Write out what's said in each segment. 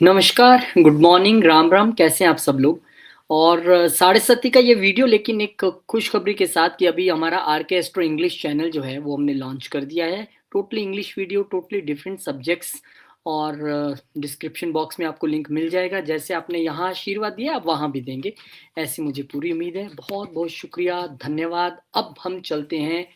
नमस्कार, good morning, Ram Ram, कैसे हैं आप सब लोग? और साढ़े सती का ये वीडियो लेकिन एक खुशखबरी के साथ कि अभी हमारा आरके एस्ट्रो इंग्लिश चैनल जो है वो हमने लॉन्च कर दिया है। Totally English video, totally different subjects और डिस्क्रिप्शन बॉक्स में आपको लिंक मिल जाएगा। जैसे आपने यहाँ आशीर्वाद दिया आप वहाँ भी देंगे, ऐसी मुझे पूरी उम्मीद है। बहुत-बहुत शुक्रिया, धन्यवाद। अब हम चलते हैं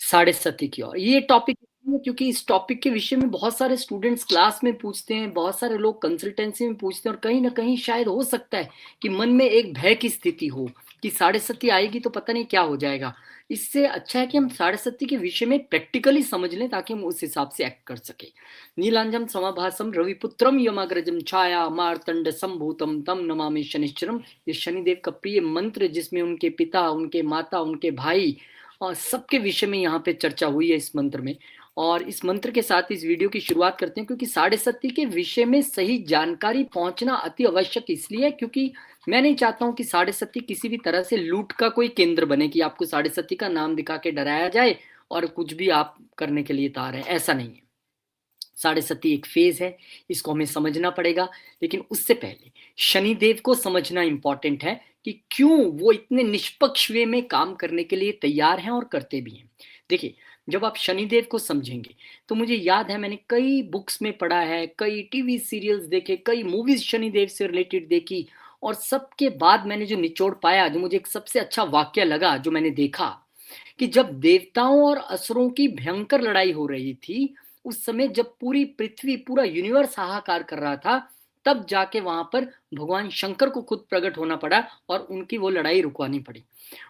साढ़े सती की ओर। ये टॉपिक इसलिए क्योंकि इस टॉपिक के विषय में बहुत सारे स्टूडेंट्स क्लास में पूछते हैं, बहुत सारे लोग कंसल्टेंसी में पूछते हैं और कहीं न कहीं शायद हो सकता है कि मन में एक भय की स्थिति हो कि साढ़े सती आएगी तो पता नहीं क्या हो जाएगा। इससे अच्छा है कि हम साढ़े सती के विषय में प्रैक्टिकली समझ लें ताकि हम उस हिसाब से एक्ट कर सकें। नीलांजन समभासम रविपुत्रम यमग्रजम छाया मार्तंड संभूतम तम नमामि शनिश्चरम। ये शनिदेव का प्रिय मंत्र जिसमें उनके पिता, उनके माता, उनके भाई और सबके विषय में यहाँ पे चर्चा हुई है इस मंत्र में। और इस मंत्र के साथ इस वीडियो की शुरुआत करते हैं क्योंकि साढ़े सती के विषय में सही जानकारी पहुंचना अति आवश्यक इसलिए है क्योंकि मैं नहीं चाहता हूं कि साढ़े सती किसी भी तरह से लूट का कोई केंद्र बने कि आपको साढ़े सती का नाम दिखा के डराया जाए और कुछ भी आप करने के लिए तैयार हैं। ऐसा नहीं है। साढ़े सती एक फेज है, इसको हमें समझना पड़ेगा। लेकिन उससे पहले शनिदेव को समझना इंपॉर्टेंट है कि क्यों वो इतने निष्पक्ष वे में काम करने के लिए तैयार हैं और करते भी हैं। देखिए, जब आप शनिदेव को समझेंगे तो मुझे याद है मैंने कई बुक्स में पढ़ा है, कई टीवी सीरियल्स देखे, कई मूवीज शनिदेव से रिलेटेड देखी और सबके बाद मैंने जो निचोड़ पाया, जो मुझे एक सबसे अच्छा वाक्य लगा, जो मैंने देखा कि जब देवताओं और असुरों की भयंकर लड़ाई हो रही थी, उस समय जब पूरी पृथ्वी, पूरा यूनिवर्स हाहाकार कर रहा था, तब जाके वहां पर भगवान शंकर को खुद प्रकट होना पड़ा और उनकी वो लड़ाई रुकवानी पड़ी।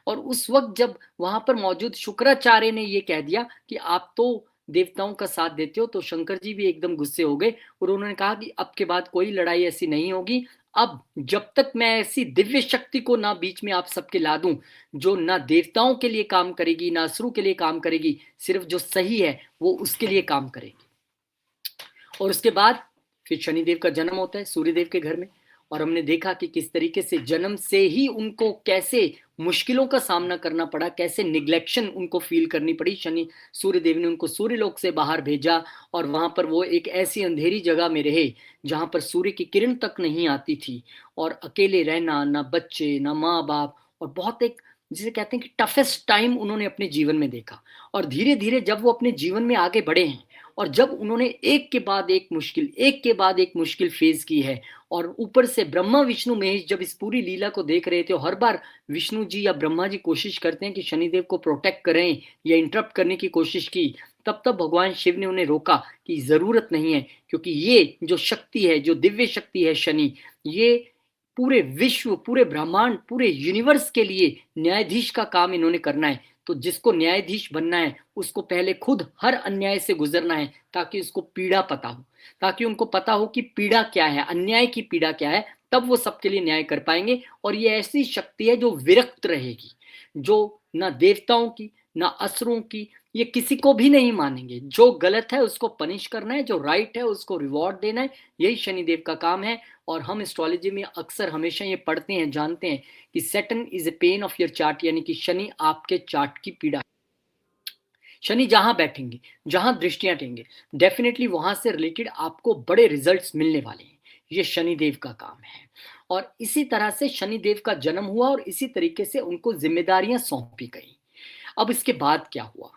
और उस वक्त जब वहां पर मौजूद शुक्राचार्य ने ये कह दिया कि आप तो देवताओं का साथ देते हो, तो शंकर जी भी एकदम गुस्से हो गए और उन्होंने कहा कि अब के बाद कोई लड़ाई ऐसी नहीं होगी। अब जब तक मैं ऐसी दिव्य शक्ति को ना बीच में आप सबके ला दूं जो ना देवताओं के लिए काम करेगी ना असुरों के लिए काम करेगी, सिर्फ जो सही है वो उसके लिए काम करेगी। और उसके बाद फिर शनिदेव का जन्म होता है सूर्यदेव के घर में। और हमने देखा कि किस तरीके से जन्म से ही उनको कैसे मुश्किलों का सामना करना पड़ा, कैसे निग्लेक्शन उनको फील करनी पड़ी। शनि सूर्यदेव ने उनको सूर्यलोक से बाहर भेजा और वहां पर वो एक ऐसी अंधेरी जगह में रहे जहां पर सूर्य की किरण तक नहीं आती थी। और अकेले रहना, ना बच्चे ना माँ बाप, और बहुत एक जिसे कहते हैं कि टफेस्ट टाइम उन्होंने अपने जीवन में देखा। और धीरे धीरे जब वो अपने जीवन में आगे बढ़े हैं और जब उन्होंने एक के बाद एक मुश्किल, एक के बाद एक मुश्किल फेस की है, और ऊपर से ब्रह्मा विष्णु महेश जब इस पूरी लीला को देख रहे थे, हर बार विष्णु जी या ब्रह्मा जी कोशिश करते हैं कि शनिदेव को प्रोटेक्ट करें या इंटरप्ट करने की कोशिश की, तब तब भगवान शिव ने उन्हें रोका कि जरूरत नहीं है, क्योंकि ये जो शक्ति है, जो दिव्य शक्ति है शनि, ये पूरे विश्व, पूरे ब्रह्मांड, पूरे यूनिवर्स के लिए न्यायाधीश का काम इन्होंने करना है। तो जिसको न्यायाधीश बनना है उसको पहले खुद हर अन्याय से गुजरना है ताकि उसको पीड़ा पता हो, ताकि उनको पता हो कि पीड़ा क्या है, अन्याय की पीड़ा क्या है। तब वो सबके लिए न्याय कर पाएंगे। और ये ऐसी शक्ति है जो विरक्त रहेगी, जो ना देवताओं की ना असुरों की, ये किसी को भी नहीं मानेंगे। जो गलत है उसको पनिश करना है, जो राइट है उसको रिवॉर्ड देना है, यही शनिदेव का काम है। और हम एस्ट्रोलॉजी में अक्सर हमेशा ये पढ़ते हैं, जानते हैं कि Saturn is a pain of your chart, यानी कि शनि आपके चार्ट की पीड़ा। शनि जहां बैठेंगे, जहां दृष्टियां देंगे, डेफिनेटली वहां से रिलेटेड आपको बड़े रिजल्ट्स मिलने वाले हैं। ये शनिदेव का काम है। और इसी तरह से शनिदेव का जन्म हुआ और इसी तरीके से उनको जिम्मेदारियां सौंपी गई। अब इसके बाद क्या हुआ?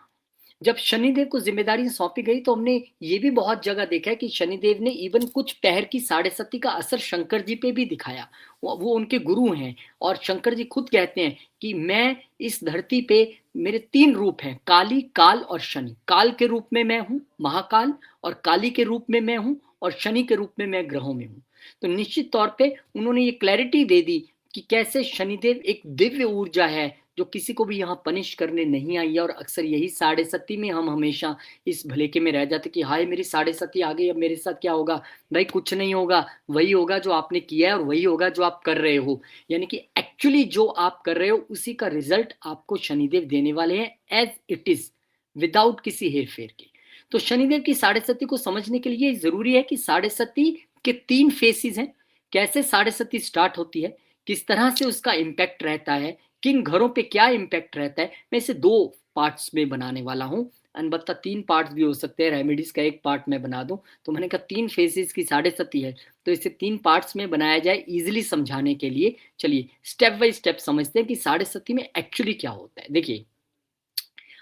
जब शनिदेव को जिम्मेदारी सौंपी गई तो हमने ये भी बहुत जगह देखा है कि शनिदेव ने इवन कुछ पहर की साढ़े सती का असर शंकर जी पे भी दिखाया। वो उनके गुरु हैं और शंकर जी खुद कहते हैं कि मैं इस धरती पे, मेरे तीन रूप हैं, काली, काल और शनि। काल के रूप में मैं हूँ महाकाल, और काली के रूप में मैं हूँ, और शनि के रूप में मैं ग्रहों में हूँ। तो निश्चित तौर पे उन्होंने ये क्लैरिटी दे दी कि कैसे शनिदेव एक दिव्य ऊर्जा है जो किसी को भी यहाँ पनिश करने नहीं आई है। और अक्सर यही साढ़े सती में हम हमेशा इस भलेके में रह जाते कि हाय मेरी साढ़े सती आ गई, अब मेरे साथ क्या होगा? भाई कुछ नहीं होगा, वही होगा जो आपने किया है और वही होगा जो आप कर रहे हो। यानी कि एक्चुअली जो आप कर रहे हो उसी का रिजल्ट आपको शनिदेव देने वाले हैं एज इट इज, विदाउट किसी हेर फेर के। तो शनिदेव की साढ़े सती को समझने के लिए जरूरी है कि साढ़े सती के तीन फेसेस हैं। कैसे साढ़े सती स्टार्ट होती है, किस तरह से उसका इम्पैक्ट रहता है, किन घरों पे क्या इम्पैक्ट रहता है, मैं इसे दो पार्ट्स में बनाने वाला हूं। अलबत्ता 3 पार्ट्स भी हो सकते हैं, रेमेडीज़ का एक पार्ट मैं बना दूँ। तो मैंने कहा 3 फेजेज़ की साढ़े सती है, तो इसे 3 पार्ट्स में बनाया जाए ईज़िली समझाने के लिए। चलिए स्टेप बाय स्टेप समझते हैं कि साढ़े सती में एक्चुअली क्या होता है। देखिए,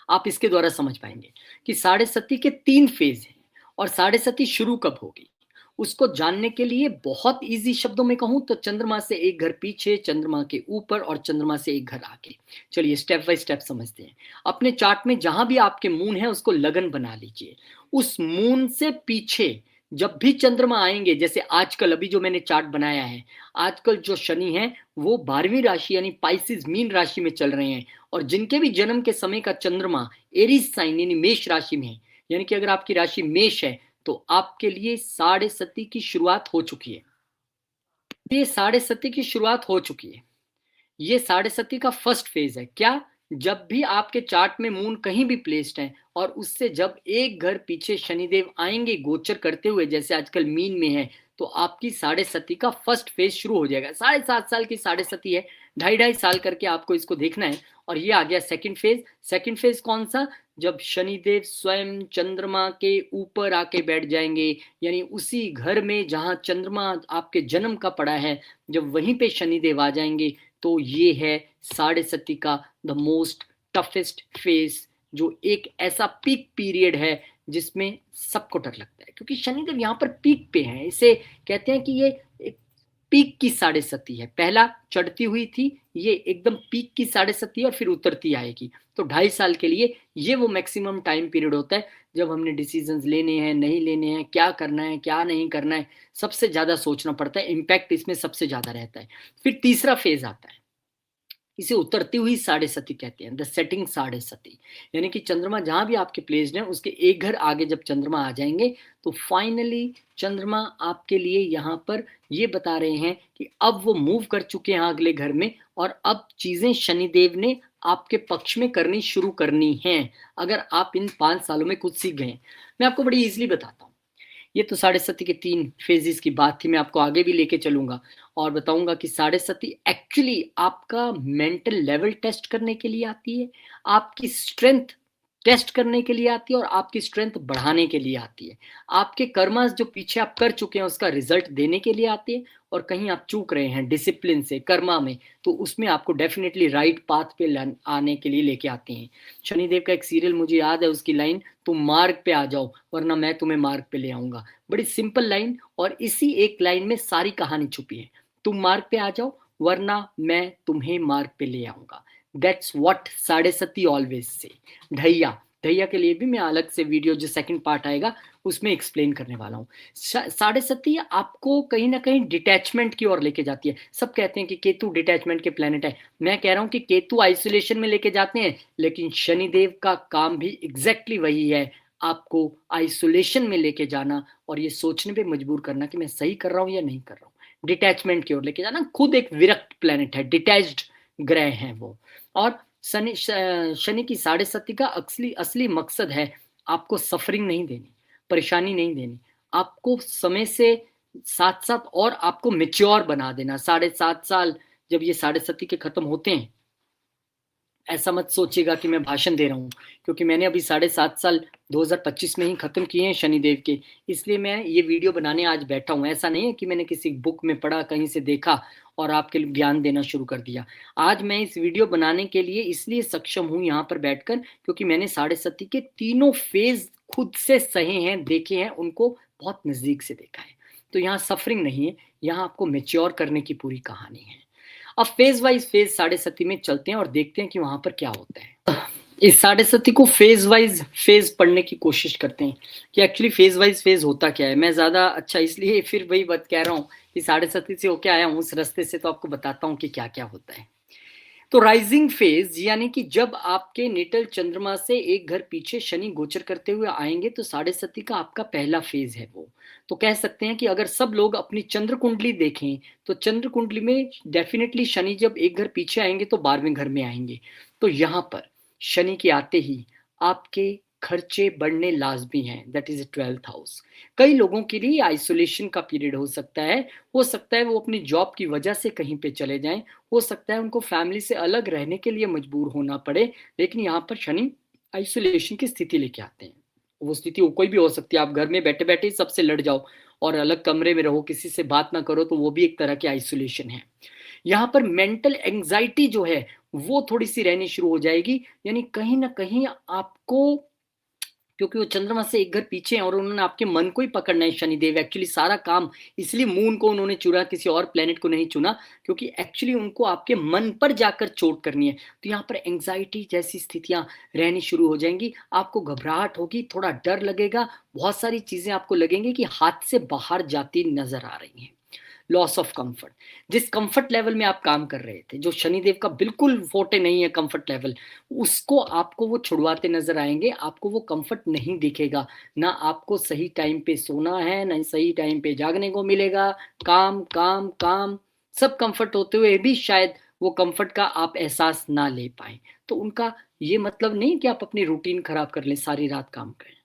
आप इसके द्वारा समझ पाएँगे कि साढ़े सती के 3 फेज़ हैं और साढ़े सती शुरू कब होगी। उसको जानने के लिए बहुत ईज़ी शब्दों में कहूँ तो चंद्रमा से एक घर पीछे, चंद्रमा के ऊपर और चंद्रमा से एक घर आगे। चलिए स्टेप बाय स्टेप समझते हैं। अपने चार्ट में जहाँ भी आपके मून है उसको लगन बना लीजिए। उस मून से पीछे जब भी चंद्रमा आएँगे, जैसे आजकल अभी जो मैंने चार्ट बनाया है, आजकल जो शनि हैं वो 12वीं राशि यानी पाइसेस मीन राशि में चल रहे हैं और जिनके भी जन्म के समय का चंद्रमा एरीज साइन यानी मेष राशि में है, यानी कि अगर आपकी राशि मेष है तो आपके लिए साढ़े सती की शुरुआत हो चुकी है। ये साढ़े सती की शुरुआत हो चुकी है। ये साढ़े सती का फर्स्ट फेज है। क्या? जब भी आपके चार्ट में मून कहीं भी प्लेस्ड है और उससे जब एक घर पीछे शनिदेव आएंगे गोचर करते हुए, जैसे आजकल मीन में है, तो आपकी साढ़े सती का फर्स्ट फेज शुरू हो जाएगा। 7.5 साल की साढ़े सती है, 2.5 साल करके आपको इसको देखना है। और ये आ गया सेकंड फेज। सेकंड फेज कौन सा? जब शनिदेव स्वयं चंद्रमा के ऊपर आके बैठ जाएंगे, यानी उसी घर में जहां चंद्रमा आपके जन्म का पड़ा है, जब वहीं पे शनिदेव आ जाएंगे, तो ये है साढ़े सती का द मोस्ट टफेस्ट फेज, जो एक ऐसा पीक पीरियड है जिसमें सबको डर लगता है, क्योंकि शनिदेव यहाँ पर पीक पे हैं। इसे कहते हैं कि ये एक पीक की साढ़े सती है। पहला चढ़ती हुई थी, ये एकदम पीक की साढ़े सती है और फिर उतरती आएगी। तो 2.5 साल के लिए ये वो मैक्सिमम टाइम पीरियड होता है जब हमने डिसीजंस लेने हैं, नहीं लेने हैं, क्या करना है, क्या नहीं करना है, सबसे ज्यादा सोचना पड़ता है। इम्पैक्ट इसमें सबसे ज्यादा रहता है। फिर तीसरा फेज आता है, इसे उतरती हुई साढ़े सती कहते हैं, द सेटिंग साढ़े सती। यानी कि चंद्रमा जहां भी आपके प्लेस्ड है उसके एक घर आगे जब चंद्रमा आ जाएंगे तो फाइनली चंद्रमा आपके लिए यहाँ पर ये बता रहे हैं कि अब वो मूव कर चुके हैं अगले घर में और अब चीजें शनिदेव ने आपके पक्ष में करनी शुरू करनी है, अगर आप इन 5 सालों में कुछ सीख गए। मैं आपको बड़ी इजीली बताता हूँ। ये तो साढ़े सती के 3 फेजेस की बात थी। मैं आपको आगे भी लेके चलूंगा और बताऊंगा कि साढ़े सती एक्चुअली आपका मेंटल लेवल टेस्ट करने के लिए आती है, आपकी स्ट्रेंथ टेस्ट करने के लिए आती है और आपकी स्ट्रेंथ बढ़ाने के लिए आती है। आपके कर्मास जो पीछे आप कर चुके हैं उसका रिजल्ट देने के लिए आती है, और कहीं आप चूक रहे हैं डिसिप्लिन से कर्मा में, तो उसमें आपको डेफिनेटली राइट पाथ पे आने के लिए लेके आती हैं। शनिदेव का एक सीरियल मुझे याद है, उसकी लाइन, तुम मार्ग पे आ जाओ वरना मैं तुम्हें मार्ग पे ले आऊंगा। बड़ी सिंपल लाइन और इसी एक लाइन में सारी कहानी छुपी है। तुम मार्ग पे आ जाओ वरना मैं तुम्हें मार्ग पे ले आऊंगा। दैट्स व्हाट साढ़े सती ऑलवेज से। ढैया, ढैया के लिए भी मैं अलग से वीडियो जो सेकंड पार्ट आएगा उसमें एक्सप्लेन करने वाला हूँ। साढ़े सती आपको कहीं ना कहीं डिटैचमेंट की ओर लेके जाती है। सब कहते हैं कि केतु डिटैचमेंट के प्लेनेट है, मैं कह रहा हूँ कि केतु आइसोलेशन में लेके जाते हैं, लेकिन शनिदेव का काम भी एग्जैक्टली वही है, आपको आइसोलेशन में लेके जाना और ये सोचने पे मजबूर करना कि मैं सही कर रहा हूँ या नहीं कर रहा हूँ। डिटैचमेंट की ओर लेके जाना। खुद एक विरक्त प्लेनेट है, डिटैच्ड ग्रह हैं वो। और शनि शनि की साढ़े सती का असली असली मकसद है आपको सफरिंग नहीं देनी, परेशानी नहीं देनी, आपको समय से साथ साथ और आपको मेच्योर बना देना। 7.5 साल जब ये साढ़े सती के खत्म होते हैं, ऐसा मत सोचिएगा कि मैं भाषण दे रहा हूँ, क्योंकि मैंने अभी 7.5 साल 2025 में ही खत्म किए हैं शनिदेव के, इसलिए मैं ये वीडियो बनाने आज बैठा हूँ। ऐसा नहीं है कि मैंने किसी बुक में पढ़ा, कहीं से देखा और आपके लिए ज्ञान देना शुरू कर दिया। आज मैं इस वीडियो बनाने के लिए इसलिए सक्षम हूँ यहाँ पर बैठकर, क्योंकि मैंने साढ़े सती के तीनों फेज खुद से सहे हैं, देखे हैं, उनको बहुत नजदीक से देखा है। तो यहाँ सफरिंग नहीं है, यहाँ आपको मेच्योर करने की पूरी कहानी है। अब फेज वाइज फेज साढ़े सती में चलते हैं और देखते हैं कि वहां पर क्या होता है। इस साढ़े सती को फेज वाइज फेज पढ़ने की कोशिश करते हैं कि एक्चुअली फेज वाइज फेज होता क्या है। मैं ज्यादा अच्छा इसलिए फिर वही बात कह रहा हूँ कि साढ़े सती से होके आया हूँ उस रास्ते से, तो आपको बताता हूँ कि क्या क्या होता है। तो राइजिंग फेज यानी कि जब आपके नेटल चंद्रमा से एक घर पीछे शनि गोचर करते हुए आएंगे तो साढ़े सती का आपका पहला फेज है वो। तो कह सकते हैं कि अगर सब लोग अपनी चंद्र कुंडली देखें तो चंद्र कुंडली में डेफिनेटली शनि जब एक घर पीछे आएंगे तो 12वें घर में आएंगे। तो यहाँ पर शनि के आते ही आपके खर्चे बढ़ने लाजमी हैं, दैट इज 12th हाउस। कई लोगों के लिए आइसोलेशन का पीरियड हो सकता है वो अपनी जॉब की वजह से कहीं पे चले जाएं, हो सकता है उनको फैमिली से अलग रहने के लिए मजबूर होना पड़े, लेकिन यहाँ पर शनि आइसोलेशन की स्थिति लेके आते हैं। वो स्थिति वो कोई भी हो सकती है, आप घर में बैठे-बैठे ही सबसे लड़ जाओ और अलग कमरे में रहो, किसी से बात ना करो, तो वो भी एक तरह की आइसोलेशन है। यहाँ पर मेंटल एंग्जायटी जो है, वो थोड़ी-सी रहनी शुरू हो जाएगी, यानी कहीं न कहीं आपको, क्योंकि वो चंद्रमा से एक घर पीछे हैं और उन्होंने आपके मन को ही पकड़ना है शनिदेव, एक्चुअली सारा काम, इसलिए मून को उन्होंने चुना, किसी और प्लेनेट को नहीं चुना, क्योंकि एक्चुअली उनको आपके मन पर जाकर चोट करनी है। तो यहाँ पर एंग्जायटी जैसी स्थितियाँ रहनी शुरू हो जाएँगी, आपको घबराहट होगी, थोड़ा डर लगेगा, बहुत सारी चीज़ें आपको लगेंगी कि हाथ से बाहर जाती नज़र आ रही हैं। लॉस ऑफ कंफर्ट, जिस कंफर्ट लेवल में आप काम कर रहे थे, जो शनिदेव का बिल्कुल फोटे नहीं है कंफर्ट लेवल, उसको आपको वो छुड़वाते नजर आएंगे, आपको वो कंफर्ट नहीं दिखेगा, ना आपको सही टाइम पे सोना है, ना सही टाइम पे जागने को मिलेगा, काम काम काम, सब कंफर्ट होते हुए भी शायद वो कंफर्ट का आप एहसास ना ले पाए। तो उनका ये मतलब नहीं कि आप अपनी रूटीन खराब कर लें, सारी रात काम करें।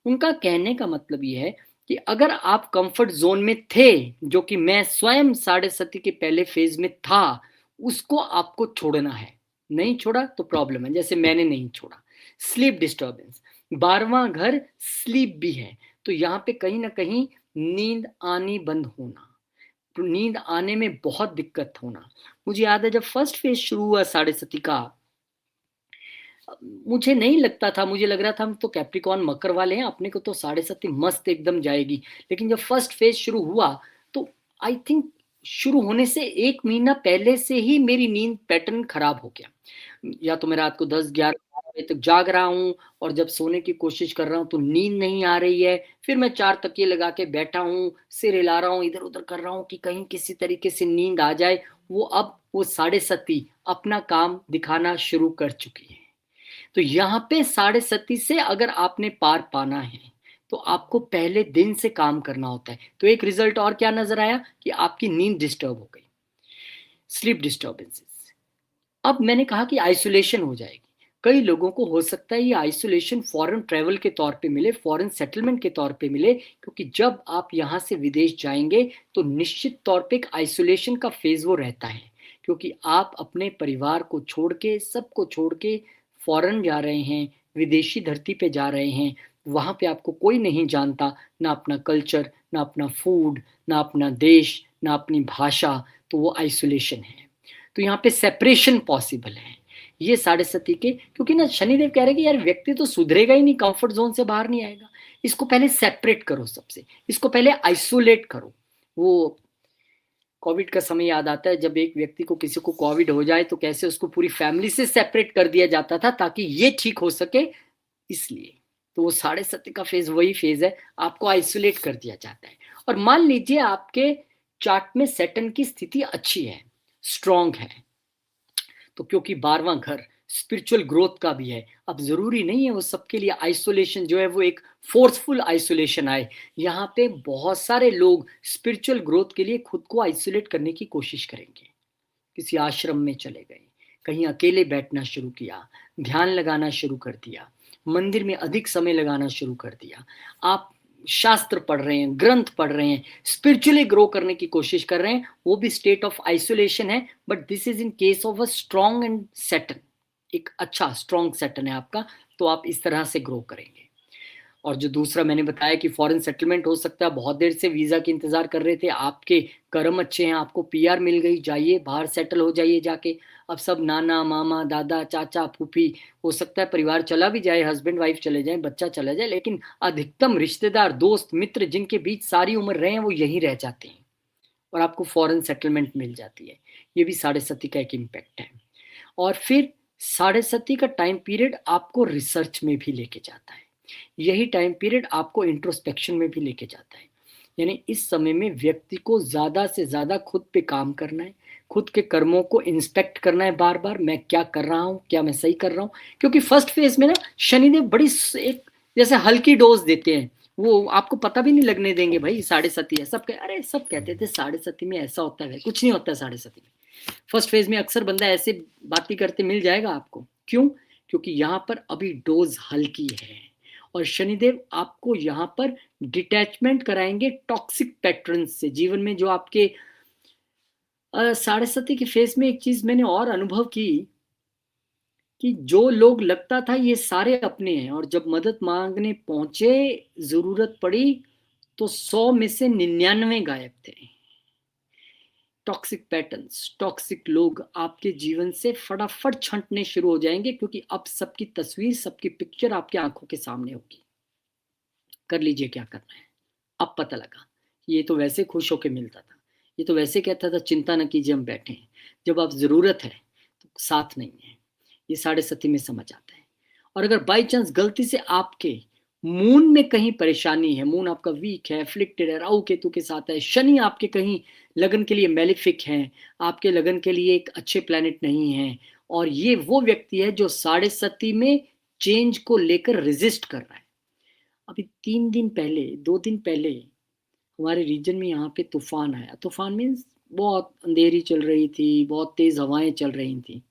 उनका कहने का मतलब ये है कि अगर आप कंफर्ट जोन में थे, जो कि मैं स्वयं साढ़े सती के पहले फेज में था, उसको आपको छोड़ना है। नहीं छोड़ा तो प्रॉब्लम है, जैसे मैंने नहीं छोड़ा। स्लीप डिस्टर्बेंस, 12वां घर स्लीप भी है, तो यहाँ पे कहीं ना कहीं नींद आनी बंद होना, तो नींद आने में बहुत दिक्कत होना। मुझे याद है जब फर्स्ट फेज शुरू हुआ साढ़े सती का, मुझे नहीं लगता था, मुझे लग रहा था हम तो कैप्रिकॉर्न मकर वाले हैं, अपने को तो साढ़े सती मस्त एकदम जाएगी। लेकिन जब फर्स्ट फेज शुरू हुआ, तो आई थिंक शुरू होने से 1 महीना पहले से ही मेरी नींद पैटर्न खराब हो गया। या तो मैं रात को 10-11 बजे तक जाग रहा हूँ, और जब सोने की कोशिश कर रहा हूँ तो नींद नहीं आ रही है, फिर मैं 4 तकिए लगा के बैठा हूँ, सिर हिला रहा हूँ, इधर उधर कर रहा हूँ कि कहीं किसी तरीके से नींद आ जाए। वो साढ़े सती अपना काम दिखाना शुरू कर चुकी है। तो यहाँ पे साढ़े सती से अगर आपने पार पाना है, तो आपको पहले दिन से काम करना होता है। तो एक रिजल्ट और क्या नजर आया कि आपकी नींद डिस्टर्ब हो गई, स्लीप डिस्टर्बेंसेस। अब मैंने कहा कि आइसोलेशन हो जाएगी। कई लोगों को हो सकता है ये आइसोलेशन फॉरेन ट्रेवल के तौर पे मिले, फॉरेन सेटलमेंट के तौर पे मिले, क्योंकि जब आप यहाँ से विदेश जाएंगे तो निश्चित तौर पे एक आइसोलेशन का फेज वो रहता है, क्योंकि आप अपने परिवार को छोड़ के, सबको छोड़ के फॉरेन जा रहे हैं, विदेशी धरती पे जा रहे हैं। वहाँ पे आपको कोई नहीं जानता, ना अपना कल्चर, ना अपना फूड, ना अपना देश, ना अपनी भाषा, तो वो आइसोलेशन है। तो यहाँ पे सेपरेशन पॉसिबल है ये साढ़े सती के, क्योंकि ना शनिदेव कह रहे हैं कि यार व्यक्ति तो सुधरेगा ही नहीं, कंफर्ट जोन से बाहर नहीं आएगा, इसको पहले सेपरेट करो सबसे, इसको पहले आइसोलेट करो। वो कोविड का समय याद आता है, जब एक व्यक्ति को, किसी को कोविड हो जाए तो कैसे उसको पूरी फैमिली से सेपरेट कर दिया जाता था ताकि ये ठीक हो सके, इसलिए। तो वो साढ़े सती का फेज वही फेज है, आपको आइसोलेट कर दिया जाता है। और मान लीजिए आपके चार्ट में सेटन की स्थिति अच्छी है, स्ट्रांग है, तो क्योंकि 12वां घर स्पिरिचुअल ग्रोथ का भी है, अब जरूरी नहीं है वो सबके लिए आइसोलेशन जो है वो एक फोर्सफुल आइसोलेशन आए। यहाँ पे बहुत सारे लोग स्पिरिचुअल ग्रोथ के लिए खुद को आइसोलेट करने की कोशिश करेंगे, किसी आश्रम में चले गए, कहीं अकेले बैठना शुरू किया, ध्यान लगाना शुरू कर दिया, मंदिर में अधिक समय लगाना शुरू कर दिया, आप शास्त्र पढ़ रहे हैं, ग्रंथ पढ़ रहे हैं, स्पिरिचुअली ग्रो करने की कोशिश कर रहे हैं, वो भी स्टेट ऑफ आइसोलेशन है। But this is in case of a strong and satan, एक अच्छा स्ट्रॉन्ग सेटन है आपका, तो आप इस तरह से ग्रो करेंगे। और जो दूसरा मैंने बताया कि फॉरेन सेटलमेंट हो सकता है, बहुत देर से वीजा के इंतजार कर रहे थे, आपके कर्म अच्छे हैं, आपको पीआर मिल गई, जाइए बाहर सेटल हो जाइए जाके। अब सब नाना मामा दादा चाचा फूफी, हो सकता है परिवार चला भी जाए, हस्बैंड वाइफ चले जाए, बच्चा चला जाए, लेकिन अधिकतम रिश्तेदार दोस्त मित्र जिनके बीच सारी उम्र रहे हैं वो यहीं रह जाते हैं, और आपको फॉरेन सेटलमेंट मिल जाती है। ये भी साढ़े सती का एक इम्पैक्ट है। और फिर साढ़े सती का टाइम पीरियड आपको रिसर्च में भी लेके जाता है, यही टाइम पीरियड आपको इंट्रोस्पेक्शन में भी लेके जाता है। यानी इस समय में व्यक्ति को ज्यादा से ज्यादा खुद पे काम करना है, खुद के कर्मों को इंस्पेक्ट करना है, बार बार मैं क्या कर रहा हूँ, क्या मैं सही कर रहा हूँ। क्योंकि फर्स्ट फेज में ना शनिदेव बड़ी एक जैसे हल्की डोज देते हैं, वो आपको पता भी नहीं लगने देंगे भाई साढ़े सती है, अरे सब कहते थे साढ़े सती में ऐसा होता है, कुछ नहीं होता है साढ़े सती में। फर्स्ट फेज में अक्सर बंदा ऐसे बातें करते मिल जाएगा आपको, क्यों? क्योंकि यहाँ पर अभी डोज हल्की है, और शनिदेव आपको यहाँ पर डिटैचमेंट कराएंगे टॉक्सिक पैटर्न से जीवन में, जो आपके साढ़े सती के फेज में एक चीज मैंने और अनुभव की कि जो लोग लगता था ये सारे अपने हैं और जब मदद मांगने पहुंचे, जरूरत पड़ी, तो 100 में से 99 गायब थे। टॉक्सिक पैटर्न्स, टॉक्सिक लोग आपके जीवन से फटाफट छंटने शुरू हो जाएंगे, क्योंकि अब सबकी तस्वीर, सबकी पिक्चर आपके आंखों के सामने होगी। कर लीजिए क्या करना है। अब पता लगा, ये तो वैसे खुश होके मिलता था, ये तो वैसे कहता था चिंता न कीजिए हम बैठे हैं, जब आप जरूरत है तो साथ नहीं है। ये साढ़े सती में समझ आता है। और अगर बाई चांस गलती से आपके मून में कहीं परेशानी है, मून आपका वीक है, अफ्लिक्टेड है, राहु केतु के साथ है, शनि आपके कहीं लगन के लिए मेलिफिक है, आपके लगन के लिए एक अच्छे प्लेनेट नहीं है, और ये वो व्यक्ति है जो साढ़े सती में चेंज को लेकर रेजिस्ट कर रहा है। अभी 3 दिन पहले, 2 दिन पहले हमारे रीजन में यहाँ पे तूफान आया। तूफान मीन्स बहुत अंधेरी चल रही थी, बहुत तेज हवाएं चल रही थी।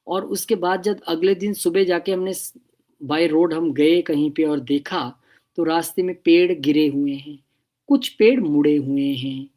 और उसके बाद जब अगले दिन सुबह जाके हमने बाय रोड हम गए कहीं पे और देखा, तो रास्ते में पेड़ गिरे हुए हैं, कुछ पेड़ मुड़े हुए हैं,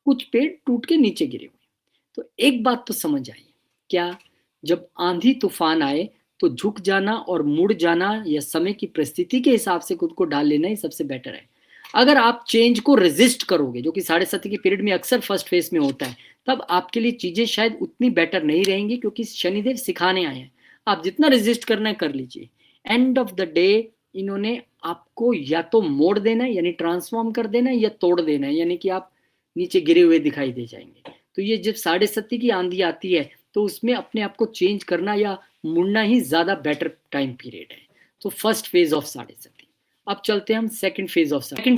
कुछ पेड़ टूट के नीचे गिरे हुए हैं। तो एक बात तो समझ आई, क्या, जब आंधी तूफान आए तो झुक जाना और मुड़ जाना या समय की परिस्थिति के हिसाब से खुद को डाल लेना ही सबसे बेटर है। अगर आप चेंज को रेजिस्ट करोगे, जो कि साढ़े सती के पीरियड में अक्सर फर्स्ट फेज में होता है, तब आपके लिए चीजें शायद उतनी बेटर नहीं रहेंगी, क्योंकि शनिदेव सिखाने आए हैं। आप जितना रेजिस्ट करना है कर लीजिए। एंड ऑफ द डे इन्होंने आपको या तो मोड़ देना है, यानी ट्रांसफॉर्म कर देना है, या तोड़ देना है, यानी कि आप नीचे गिरे हुए दिखाई दे जाएंगे। तो ये जब साढ़े सती की आंधी आती है, तो उसमें अपने आप को चेंज करना या मुड़ना ही ज्यादा बेटर टाइम पीरियड है। तो फर्स्ट फेज ऑफ साढ़े सती। अब चलते हैं हम सेकंड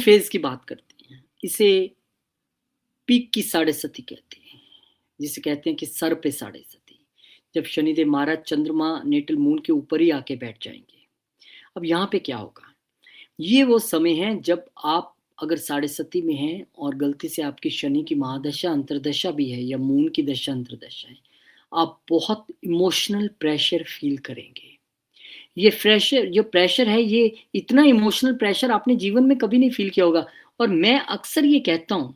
फेज की बात करते हैं। इसे पीक की साढ़े सती कहते हैं, जिसे कहते हैं कि सर पे साढ़े सती, जब शनिदेव महाराज चंद्रमा नेटल मून के ऊपर ही आके बैठ जाएंगे। अब यहाँ पे क्या होगा, ये वो समय है जब आप अगर साढ़े सती में हैं और गलती से आपकी शनि की महादशा अंतरदशा भी है या मून की दशा अंतरदशा है, आप बहुत इमोशनल प्रेशर फील करेंगे। ये प्रेशर, जो प्रेशर है, ये इतना इमोशनल प्रेशर आपने जीवन में कभी नहीं फील किया होगा। और मैं अक्सर ये कहता हूँ,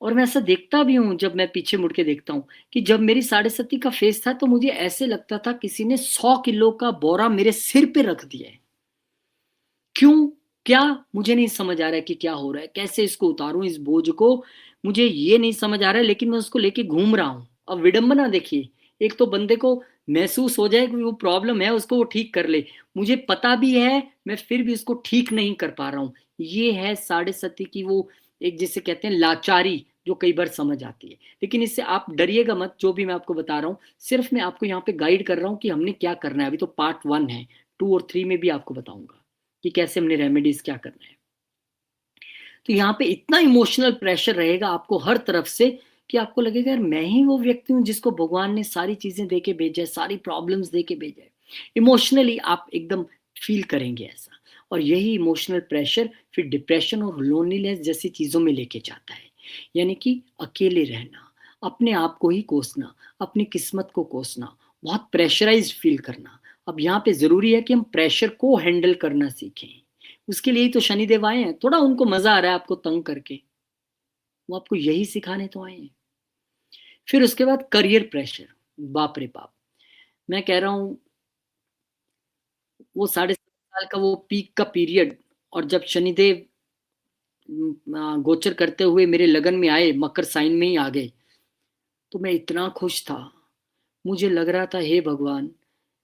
और मैं ऐसा देखता भी हूँ, जब मैं पीछे मुड़ के देखता हूँ, कि जब मेरी साढ़े सती का फेस था तो मुझे ऐसे लगता था किसी ने 100 किलो का बोरा मेरे सिर पे रख दिया है। क्यों, क्या, मुझे नहीं समझ आ रहा है कि क्या हो रहा है, कैसे इसको उतारूं इस बोझ को, मुझे ये नहीं समझ आ रहा है, लेकिन मैं उसको लेके घूम रहा हूं। अब विडंबना देखिए, एक तो बंदे को महसूस हो जाए कि वो प्रॉब्लम है, उसको वो ठीक कर ले, मुझे पता भी है, मैं फिर भी उसको ठीक नहीं कर पा रहा हूं। ये है साढ़े सती की वो एक, जिसे कहते हैं लाचारी, जो कई बार समझ आती है। लेकिन इससे आप डरिएगा मत, जो भी मैं आपको बता रहा हूँ सिर्फ मैं आपको यहाँ पे गाइड कर रहा हूँ कि हमने क्या करना है। अभी तो पार्ट 1 है, 2 और 3 में भी आपको बताऊंगा कि कैसे हमने रेमेडीज क्या करना है। तो यहाँ पे इतना इमोशनल प्रेशर रहेगा आपको हर तरफ से, कि आपको लगेगा यार मैं ही वो व्यक्ति हूँ जिसको भगवान ने सारी चीजें दे के भेजा है, सारी प्रॉब्लम्स दे के भेजा है। इमोशनली आप एकदम फील करेंगे ऐसा। और यही इमोशनल प्रेशर फिर डिप्रेशन और लोनलीनेस जैसी चीजों में लेके जाता है। यानी कि अकेले रहना, अपने आप को ही कोसना, अपनी किस्मत को कोसना, बहुत प्रेशराइज्ड फील करना। अब यहाँ पे जरूरी है कि हम प्रेशर को हैंडल करना सीखें। उसके लिए ही तो शनिदेव आए हैं, थोड़ा उनको मजा आ रहा है आपको तंग करके, वो आपको यही सिखाने तो आए हैं। फिर उसके बाद करियर प्रेशर, बाप रे बाप, मैं कह रहा हूँ वो 7.5 साल का वो पीक का पीरियड, और जब शनिदेव गोचर करते हुए मेरे लगन में आए, मकर साइन में ही आ गए, तो मैं इतना खुश था। मुझे लग रहा था हे भगवान,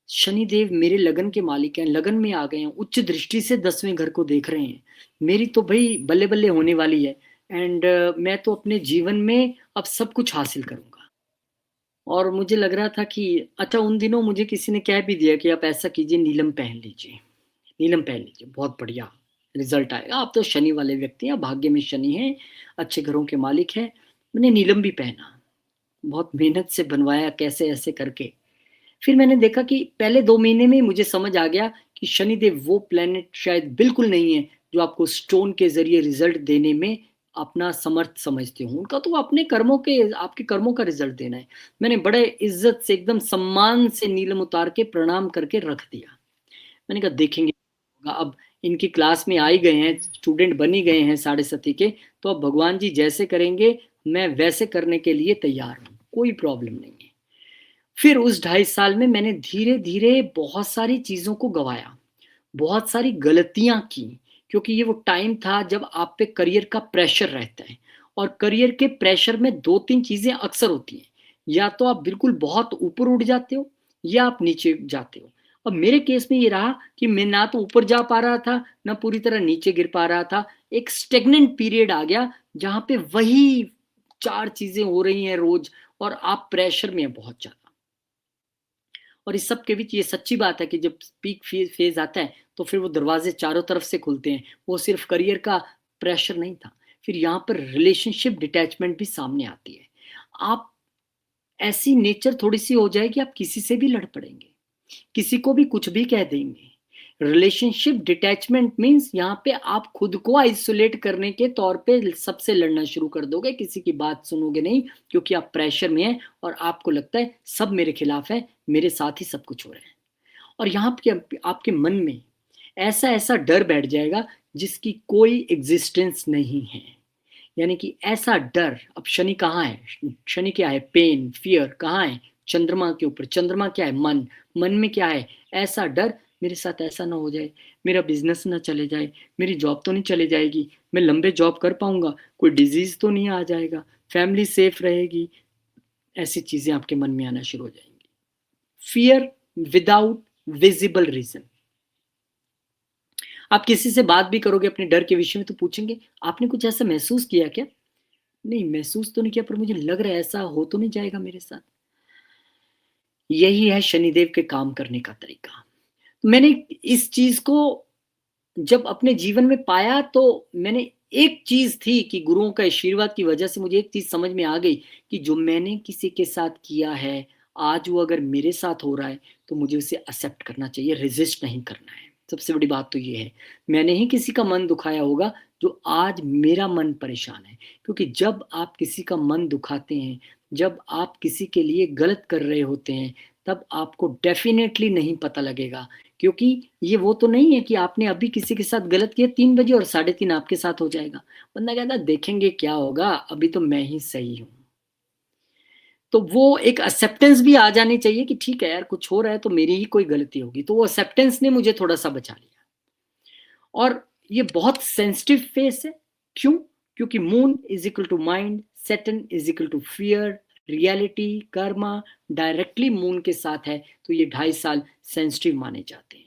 शनिदेव मेरे लगन के मालिक हैं, लगन में आ गए हैं, उच्च दृष्टि से 10वें घर को देख रहे हैं, मेरी तो भाई बल्ले बल्ले होने वाली है। एंड मैं तो अपने जीवन में अब सब कुछ हासिल करूंगा। और मुझे लग रहा था कि अच्छा, उन दिनों मुझे किसी ने कह भी दिया कि आप ऐसा कीजिए, नीलम पहन लीजिए, नीलम पहन लीजिए, बहुत बढ़िया रिजल्ट आएगा, आप तो शनि वाले व्यक्ति हैं, भाग्य में शनि है, अच्छे घरों के मालिक है। मैंने नीलम भी पहना, बहुत मेहनत से बनवाया, कैसे ऐसे करके। फिर मैंने देखा कि पहले 2 महीने में ही मुझे समझ आ गया कि शनिदेव वो प्लेनेट शायद बिल्कुल नहीं है जो आपको स्टोन के जरिए रिजल्ट देने में अपना समर्थ समझते हो। उनका तो अपने कर्मों के, आपके कर्मों का रिजल्ट देना है। मैंने बड़े इज्जत से, एकदम सम्मान से नीलम उतार के प्रणाम करके रख दिया। मैंने कहा देखेंगे होगा। अब इनकी क्लास में आ ही गए हैं, स्टूडेंट बन ही गए हैं साढ़े सती के, तो अब भगवान जी जैसे करेंगे मैं वैसे करने के लिए तैयार हूँ, कोई प्रॉब्लम नहीं है। फिर उस 2.5 साल में मैंने धीरे-धीरे बहुत सारी चीज़ों को गँवाया, बहुत सारी गलतियाँ की, क्योंकि ये वो टाइम था जब आप पे करियर का प्रेशर रहता है और करियर के प्रेशर में 2-3 चीज़ें अक्सर होती हैं। या तो आप बिल्कुल बहुत ऊपर उठ जाते हो या आप नीचे जाते हो। अब मेरे केस में ये रहा कि मैं ना तो ऊपर जा पा रहा था, ना पूरी तरह नीचे गिर पा रहा था। एक स्टैग्नेंट पीरियड आ गया, जहाँ पे वही 4 चीज़ें हो रही हैं रोज़ और आप प्रेशर में हैं बहुत ज़्यादा। और इस सब के बीच ये सच्ची बात है कि जब पीक फेज़ आता है, तो फिर वो दरवाज़े चारों तरफ से खुलते हैं। वो सिर्फ़ करियर का प्रेशर नहीं था, फिर यहाँ पर रिलेशनशिप डिटैचमेंट भी सामने आती है। आप ऐसी नेचर थोड़ी-सी हो जाएगी, आप किसी से भी लड़ पड़ेंगे, किसी को भी कुछ भी कह देंगे। रिलेशनशिप डिटैचमेंट मीन्स यहाँ पे आप खुद को आइसोलेट करने के तौर पे सबसे लड़ना शुरू कर दोगे, किसी की बात सुनोगे नहीं, क्योंकि आप प्रेशर में हैं और आपको लगता है सब मेरे खिलाफ है, मेरे साथ ही सब कुछ हो रहा है। और यहाँ पे आपके मन में ऐसा-ऐसा डर बैठ जाएगा जिसकी कोई एग्ज़िस्टेंस नहीं है। यानी कि ऐसा डर, अब शनि कहाँ है? शनि क्या है? पेन, फ़ियर कहाँ है? चंद्रमा के ऊपर। चंद्रमा क्या है? मन। मन में क्या है? ऐसा डर, मेरे साथ ऐसा ना हो जाए, मेरा बिज़नेस ना चले जाए, मेरी जॉब तो नहीं चली जाएगी, मैं लंबे जॉब कर पाऊँगा, कोई डिज़ीज़ तो नहीं आ जाएगा, फैमिली सेफ रहेगी। ऐसी चीज़ें आपके मन में आना शुरू हो जाएँगी। Fear without visible reason. आप किसी से बात भी करोगे अपने डर के विषय में तो पूछेंगे, आपने कुछ ऐसा महसूस किया क्या? नहीं, महसूस तो नहीं किया, पर मुझे लग रहा है ऐसा हो तो नहीं जाएगा मेरे साथ। यही है शनिदेव के काम करने का तरीका। मैंने इस चीज़ को जब अपने जीवन में पाया, तो मैंने एक चीज़ थी कि गुरुओं का आशीर्वाद की वजह से मुझे एक चीज़ समझ में आ गई कि जो मैंने किसी के साथ किया है, आज वो अगर मेरे साथ हो रहा है, तो मुझे उसे एक्सेप्ट करना चाहिए, रेज़िस्ट नहीं करना है। सबसे बड़ी बात तो ये है। मैंने ही किसी का मन दुखाया होगा, जो आज मेरा मन परेशान है। क्योंकि जब आप किसी का मन दुखाते हैं, जब आप किसी के लिए गलत कर रहे होते हैं, तब आपको डेफ़िनेटली नहीं पता लगेगा, क्योंकि ये वो तो नहीं है कि आपने अभी किसी के साथ गलत किया 3 बजे और 3:30 आपके साथ हो जाएगा। बंदा कहता है देखेंगे क्या होगा, अभी तो मैं ही सही हूँ। तो वो एक एक्सेप्टेंस भी आ जानी चाहिए कि ठीक है यार, कुछ हो रहा है तो मेरी ही कोई गलती होगी। तो वो एक्सेप्टेंस ने मुझे थोड़ा-सा बचा लिया। और ये बहुत सेंसिटिव फेस है। क्यों? क्योंकि moon is equal to mind, Saturn is equal to fear, reality, karma directly moon के साथ है, तो ये 2.5 साल सेंसिटिव माने जाते हैं।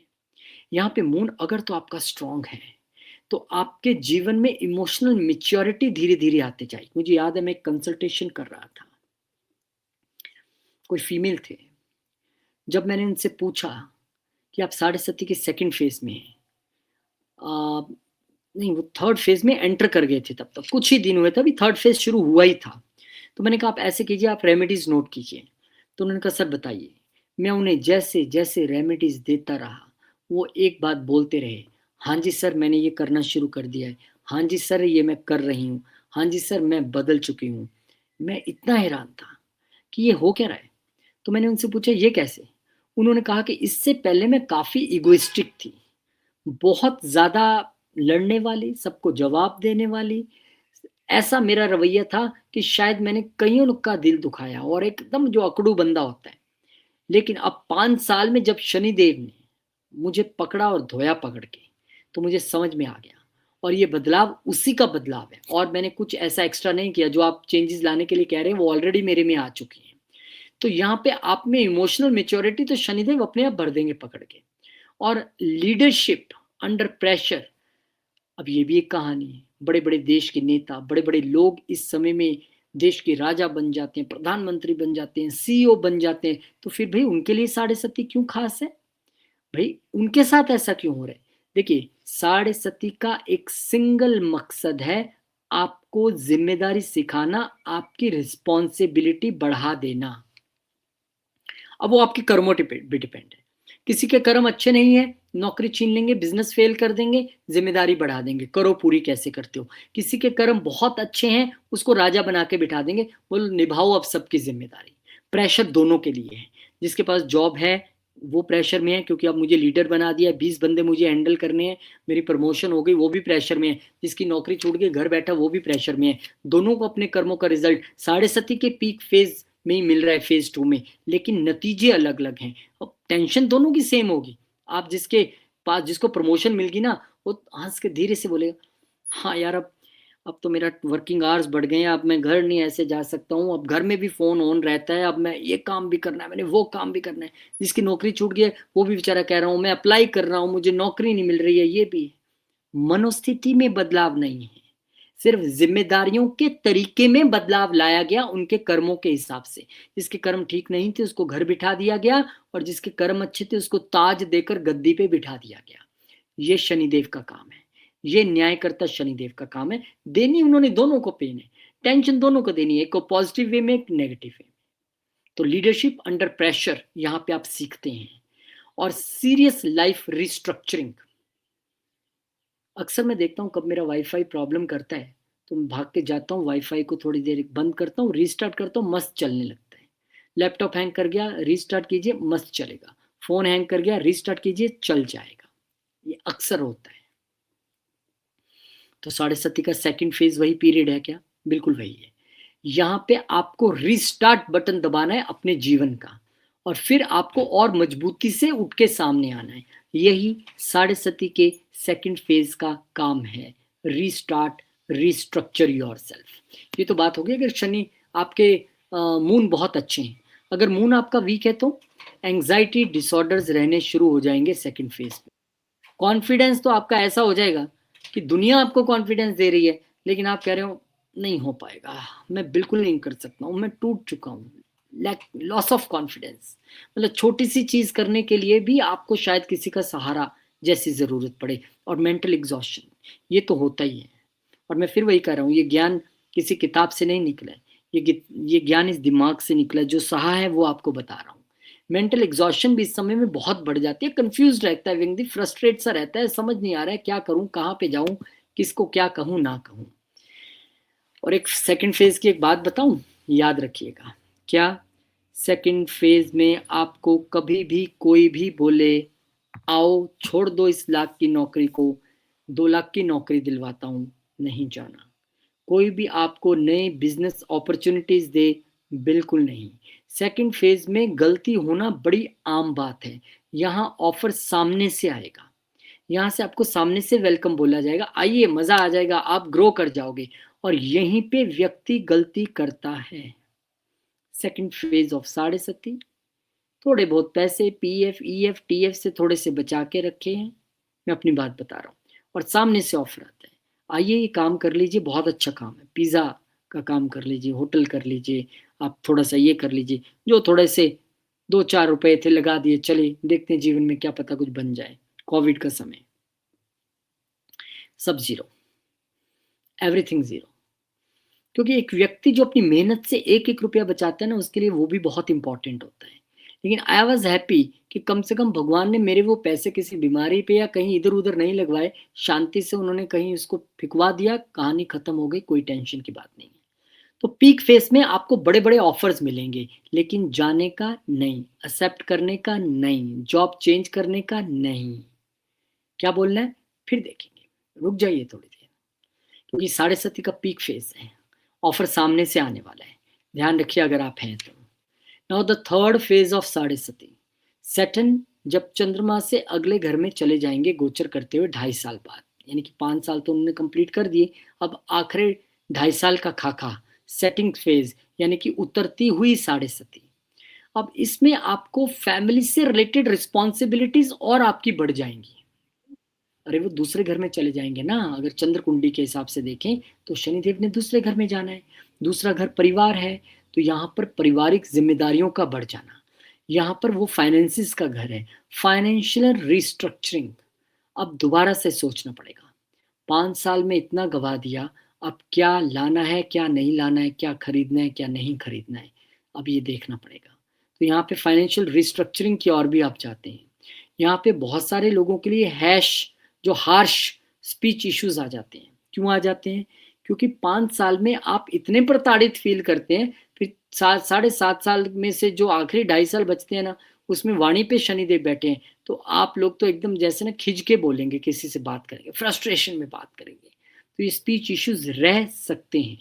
यहाँ पे मून अगर तो आपका स्ट्रॉन्ग है, तो आपके जीवन में इमोशनल मैच्योरिटी धीरे-धीरे आती जाएगी। मुझे याद है मैं एक कंसल्टेशन कर रहा था, कोई फीमेल थे। जब मैंने उनसे पूछा कि आप साढ़े सती के सेकंड फेज़ में हैं, अ, नहीं वो थर्ड फेज़ में एंटर कर गए थे तब तक, कुछ ही दिन हुए थे, अभी थर्ड फेज़ शुरू हुआ ही था। तो मैंने कहा आप ऐसे कीजिए, आप रेमेडीज़ नोट कीजिए। तो उन्होंने कहा सर बताइए। मैं उन्हें जैसे-जैसे रेमेडीज़ देता रहा, वो एक बात बोलते रहे, हाँ जी सर मैंने ये करना शुरू कर दिया है। हाँ जी सर ये मैं कर रही हूँ। हाँ जी सर मैं बदल चुकी हूँ। मैं इतना हैरान था कि ये हो क्या रहा है? तो मैंने उनसे पूछा ये कैसे? उन्होंने कहा कि इससे पहले मैं काफ़ी इगोइस्टिक थी। बहुत ज़्यादा लड़ने वाली, सबको जवाब देने वाली, ऐसा मेरा रवैया था कि शायद मैंने कइयों लोग का दिल दुखाया और एकदम जो अकड़ू बंदा होता है। लेकिन अब 5 साल में जब शनिदेव ने मुझे पकड़ा और धोया पकड़ के, तो मुझे समझ में आ गया और ये बदलाव उसी का बदलाव है और मैंने कुछ ऐसा एक्स्ट्रा नहीं किया, जो आप चेंजेज़ लाने के लिए कह रहे हैं, वो ऑलरेडी मेरे में आ चुकी हैं। तो यहाँ पे आप में इमोशनल मैच्योरिटी तो शनिदेव अपने आप भर देंगे पकड़ के। और लीडरशिप अंडर प्रेशर, अब ये भी एक कहानी है। बड़े-बड़े देश के नेता, बड़े-बड़े लोग इस समय में देश के राजा बन जाते हैं, प्रधानमंत्री बन जाते हैं, सीईओ बन जाते हैं, तो फिर भई उनके लिए साढ़े सती क्यों ख़ास है? भई उनके साथ ऐसा क्यों हो रहा है? देखिए, साढ़े सती का एक सिंगल मकसद है, आपको ज़िम्मेदारी सिखाना, आपकी रिस्पॉन्सिबिलिटी बढ़ा देना। अब वो आपके कर्मों पे डिपेंड है। किसी के कर्म अच्छे नहीं है, नौकरी छीन लेंगे, बिज़नेस फ़ेल कर देंगे, ज़िम्मेदारी बढ़ा देंगे, करो पूरी कैसे करते हो। किसी के कर्म बहुत अच्छे हैं, उसको राजा बना के बिठा देंगे, बोलो निभाओ अब सबकी ज़िम्मेदारी। प्रेशर दोनों के लिए है। जिसके पास जॉब है, वो प्रेशर में है क्योंकि अब मुझे लीडर बना दिया है, 20 बंदे मुझे हैंडल करने हैं, मेरी प्रमोशन हो गई, वो भी प्रेशर में है। जिसकी नौकरी छूट गई, घर बैठा, वो भी प्रेशर में है। दोनों को अपने कर्मों का रिज़ल्ट साढ़े सती के पीक फ़ेज़ में ही मिल रहा है फेज 2 में, लेकिन नतीजे अलग अलग हैं। अब टेंशन दोनों की सेम होगी। आप जिसके पास जिसको प्रमोशन मिल गई ना, वो हंस के धीरे से बोलेगा, हाँ यार, अब तो मेरा वर्किंग आवर्स बढ़ गए हैं, अब मैं घर नहीं ऐसे जा सकता हूँ, अब घर में भी फ़ोन ऑन रहता है, अब मैं ये काम भी करना है, मैंने वो काम भी करना है। जिसकी नौकरी छूट गई है, वो भी बेचारा कह रहा हूँ, मैं अप्लाई कर रहा हूँ, मुझे नौकरी नहीं मिल रही है, ये भी है। मनोस्थिति में बदलाव नहीं है, सिर्फ ज़िम्मेदारियों के तरीके में बदलाव लाया गया उनके कर्मों के हिसाब से। जिसके कर्म ठीक नहीं थे, उसको घर बिठा दिया गया, और जिसके कर्म अच्छे थे, उसको ताज देकर गद्दी पे बिठा दिया गया। ये शनिदेव का काम है, ये न्यायकर्ता शनिदेव का काम है। देनी उन्होंने दोनों को पेन है, टेंशन दोनों को देनी है, एक को पॉजिटिव वे में, एक नेगेटिव वे में। तो लीडरशिप अंडर प्रेशर यहाँ पे आप सीखते हैं। और सीरियस लाइफ रिस्ट्रक्चरिंग, अक्सर मैं देखता हूँ कब मेरा वाईफाई प्रॉब्लम करता है तो मैं भाग के जाता हूँ, वाईफाई को थोड़ी देर बंद करता हूँ, रीस्टार्ट करता हूँ, मस्त चलने लगता है। लैपटॉप हैंग कर गया, रीस्टार्ट कीजिए, मस्त चलेगा। फोन हैंग कर गया, रीस्टार्ट कीजिए, चल जाएगा। ये अक्सर होता है। तो साढ़े सती का सेकंड फेज वही पीरियड है क्या? बिल्कुल वही है। यहाँ पे आपको रिस्टार्ट बटन दबाना है अपने जीवन का, और फिर आपको और मजबूती से उठ के सामने आना है। यही साढ़े सती के सेकंड फेज का काम है, रीस्टार्ट, रिस्ट्रक्चर योरसेल्फ। ये तो बात होगी अगर शनि आपके मून बहुत अच्छे हैं। अगर मून आपका वीक है तो एंजाइटी डिसऑर्डर्स रहने शुरू हो जाएंगे सेकंड फेज में। कॉन्फिडेंस तो आपका ऐसा हो जाएगा कि दुनिया आपको कॉन्फिडेंस दे रही है, लेकिन आप कह रहे हो नहीं हो पाएगा, मैं बिल्कुल नहीं कर सकता हूँ, मैं टूट चुका हूँ। लॉस ऑफ कॉन्फिडेंस, मतलब छोटी सी चीज करने के लिए भी आपको शायद किसी का सहारा जैसी जरूरत पड़े। और मेंटल एग्जॉस्शन, ये तो होता ही है। और मैं फिर वही कह रहा हूँ, ये ज्ञान किसी किताब से नहीं निकला है, ये ज्ञान इस दिमाग से निकला है। जो सहा है वो आपको बता रहा हूँ। मेंटल एग्जॉशन भी इस समय में बहुत बढ़ जाती है, कंफ्यूज रहता है व्यक्ति, फ्रस्ट्रेट सा रहता है, समझ नहीं आ रहा है क्या करूं, कहाँ पे जाऊं, किसको क्या कहूं ना कहूं। और एक सेकंड फेज की एक बात बताऊं, याद रखिएगा। क्या? सेकंड फेज में आपको कभी भी कोई भी बोले आओ छोड़ दो इस लाख की नौकरी को, 2 लाख की नौकरी दिलवाता हूं, नहीं जाना। कोई भी आपको नए बिजनेस अपॉर्चुनिटीज दे, बिल्कुल नहीं। सेकंड फेज में गलती होना बड़ी आम बात है। यहाँ ऑफर सामने से आएगा, यहाँ से आपको सामने से वेलकम बोला जाएगा, आइए मजा आ जाएगा, आप ग्रो कर जाओगे। और यहीं पे व्यक्ति गलती करता है। सेकंड फेज ऑफ साढ़े सती, थोड़े बहुत पैसे पीएफ ईएफ टीएफ से थोड़े से बचा के रखे हैं, मैं अपनी बात बता रहा हूँ। और सामने से ऑफर आता है, आइए ये काम कर लीजिए, बहुत अच्छा काम है, पिज़्ज़ा का काम कर लीजिए, होटल कर लीजिए, आप थोड़ा सा ये कर लीजिए, जो थोड़े से 2-4 रुपए थे लगा दिए, चलिए देखते हैं जीवन में क्या पता कुछ बन जाए। कोविड का समय, सब जीरो, एवरीथिंग जीरो। क्योंकि एक व्यक्ति जो अपनी मेहनत से एक एक रुपया बचाता है ना, उसके लिए वो भी बहुत इंपॉर्टेंट होता है। लेकिन आई वॉज हैप्पी कि कम से कम भगवान ने मेरे वो पैसे किसी बीमारी पे या कहीं इधर उधर नहीं लगवाए, शांति से उन्होंने कहीं उसको फिकवा दिया, कहानी खत्म हो गई, कोई टेंशन की बात नहीं है। तो पीक फेस में आपको बड़े बड़े ऑफर्स मिलेंगे, लेकिन जाने का नहीं, एक्सेप्ट करने का नहीं, जॉब चेंज करने का नहीं। क्या बोलना है फिर देखेंगे, रुक जाइए थोड़ी देर, क्योंकि साढ़े सती का पीक फेज है, ऑफर सामने से आने वाला है, ध्यान रखिए अगर आप हैं तो। Now the third phase of साढ़े सती, सैटर्न जब चंद्रमा से अगले घर में चले जाएंगे गोचर करते हुए 2.5 साल बाद, यानी कि 5 साल तो उन्होंने कंप्लीट कर दिए, अब आखिरी 2.5 साल का खाका, सेटिंग फेज, यानी कि उतरती हुई साढ़े सती। अब इसमें आपको फैमिली से रिलेटेड रिस्पॉन्सिबिलिटीज और आपकी बढ़ जाएंगी। अरे वो दूसरे घर में चले जाएंगे ना, अगर चंद्र कुंडी के हिसाब से देखें तो शनिदेव ने दूसरे घर में जाना है, दूसरा घर परिवार है, तो यहाँ पर पारिवारिक जिम्मेदारियों का बढ़ जाना, यहाँ पर वो फाइनेंसिस का घर है, फाइनेंशियल रिस्ट्रक्चरिंग। अब दोबारा से सोचना पड़ेगा, 5 साल में इतना गवा दिया, अब क्या लाना है क्या नहीं लाना है, क्या खरीदना है क्या नहीं खरीदना है, अब ये देखना पड़ेगा। तो यहाँ पे फाइनेंशियल रिस्ट्रक्चरिंग की ओर भी आप चाहते हैं। यहाँ पे बहुत सारे लोगों के लिए जो हार्श स्पीच इश्यूज आ जाते हैं। क्यों आ जाते हैं? क्योंकि 5 साल में आप इतने प्रताड़ित फील करते हैं, फिर 7.5 साल में से जो आखिरी 2.5 साल बचते हैं ना, उसमें वाणी पे शनिदेव बैठे हैं, तो आप लोग तो एकदम जैसे ना खिंच के बोलेंगे, किसी से बात करेंगे, फ्रस्ट्रेशन में बात करेंगे, तो ये स्पीच इश्यूज रह सकते हैं।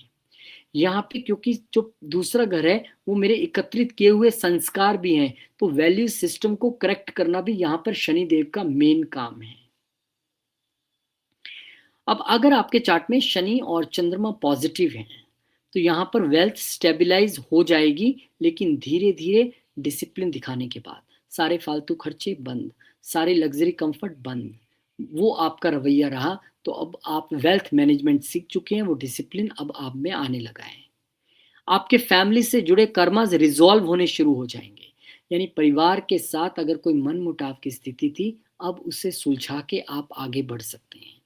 यहाँ पे क्योंकि जो दूसरा घर है वो मेरे एकत्रित किए हुए संस्कार भी हैं, तो वैल्यू सिस्टम को करेक्ट करना भी यहाँ पर शनिदेव का मेन काम है। अब अगर आपके चार्ट में शनि और चंद्रमा पॉजिटिव हैं, तो यहाँ पर वेल्थ स्टेबलाइज हो जाएगी, लेकिन धीरे धीरे डिसिप्लिन दिखाने के बाद सारे फालतू खर्चे बंद, सारे लग्जरी कंफर्ट बंद, वो आपका रवैया रहा, तो अब आप वेल्थ मैनेजमेंट सीख चुके हैं, वो डिसिप्लिन अब आप में आने लगा है। आपके फैमिली से जुड़े कर्मास रिजॉल्व होने शुरू हो जाएंगे, यानी परिवार के साथ अगर कोई मनमुटाव की स्थिति थी, अब उसे सुलझा के आप आगे बढ़ सकते हैं।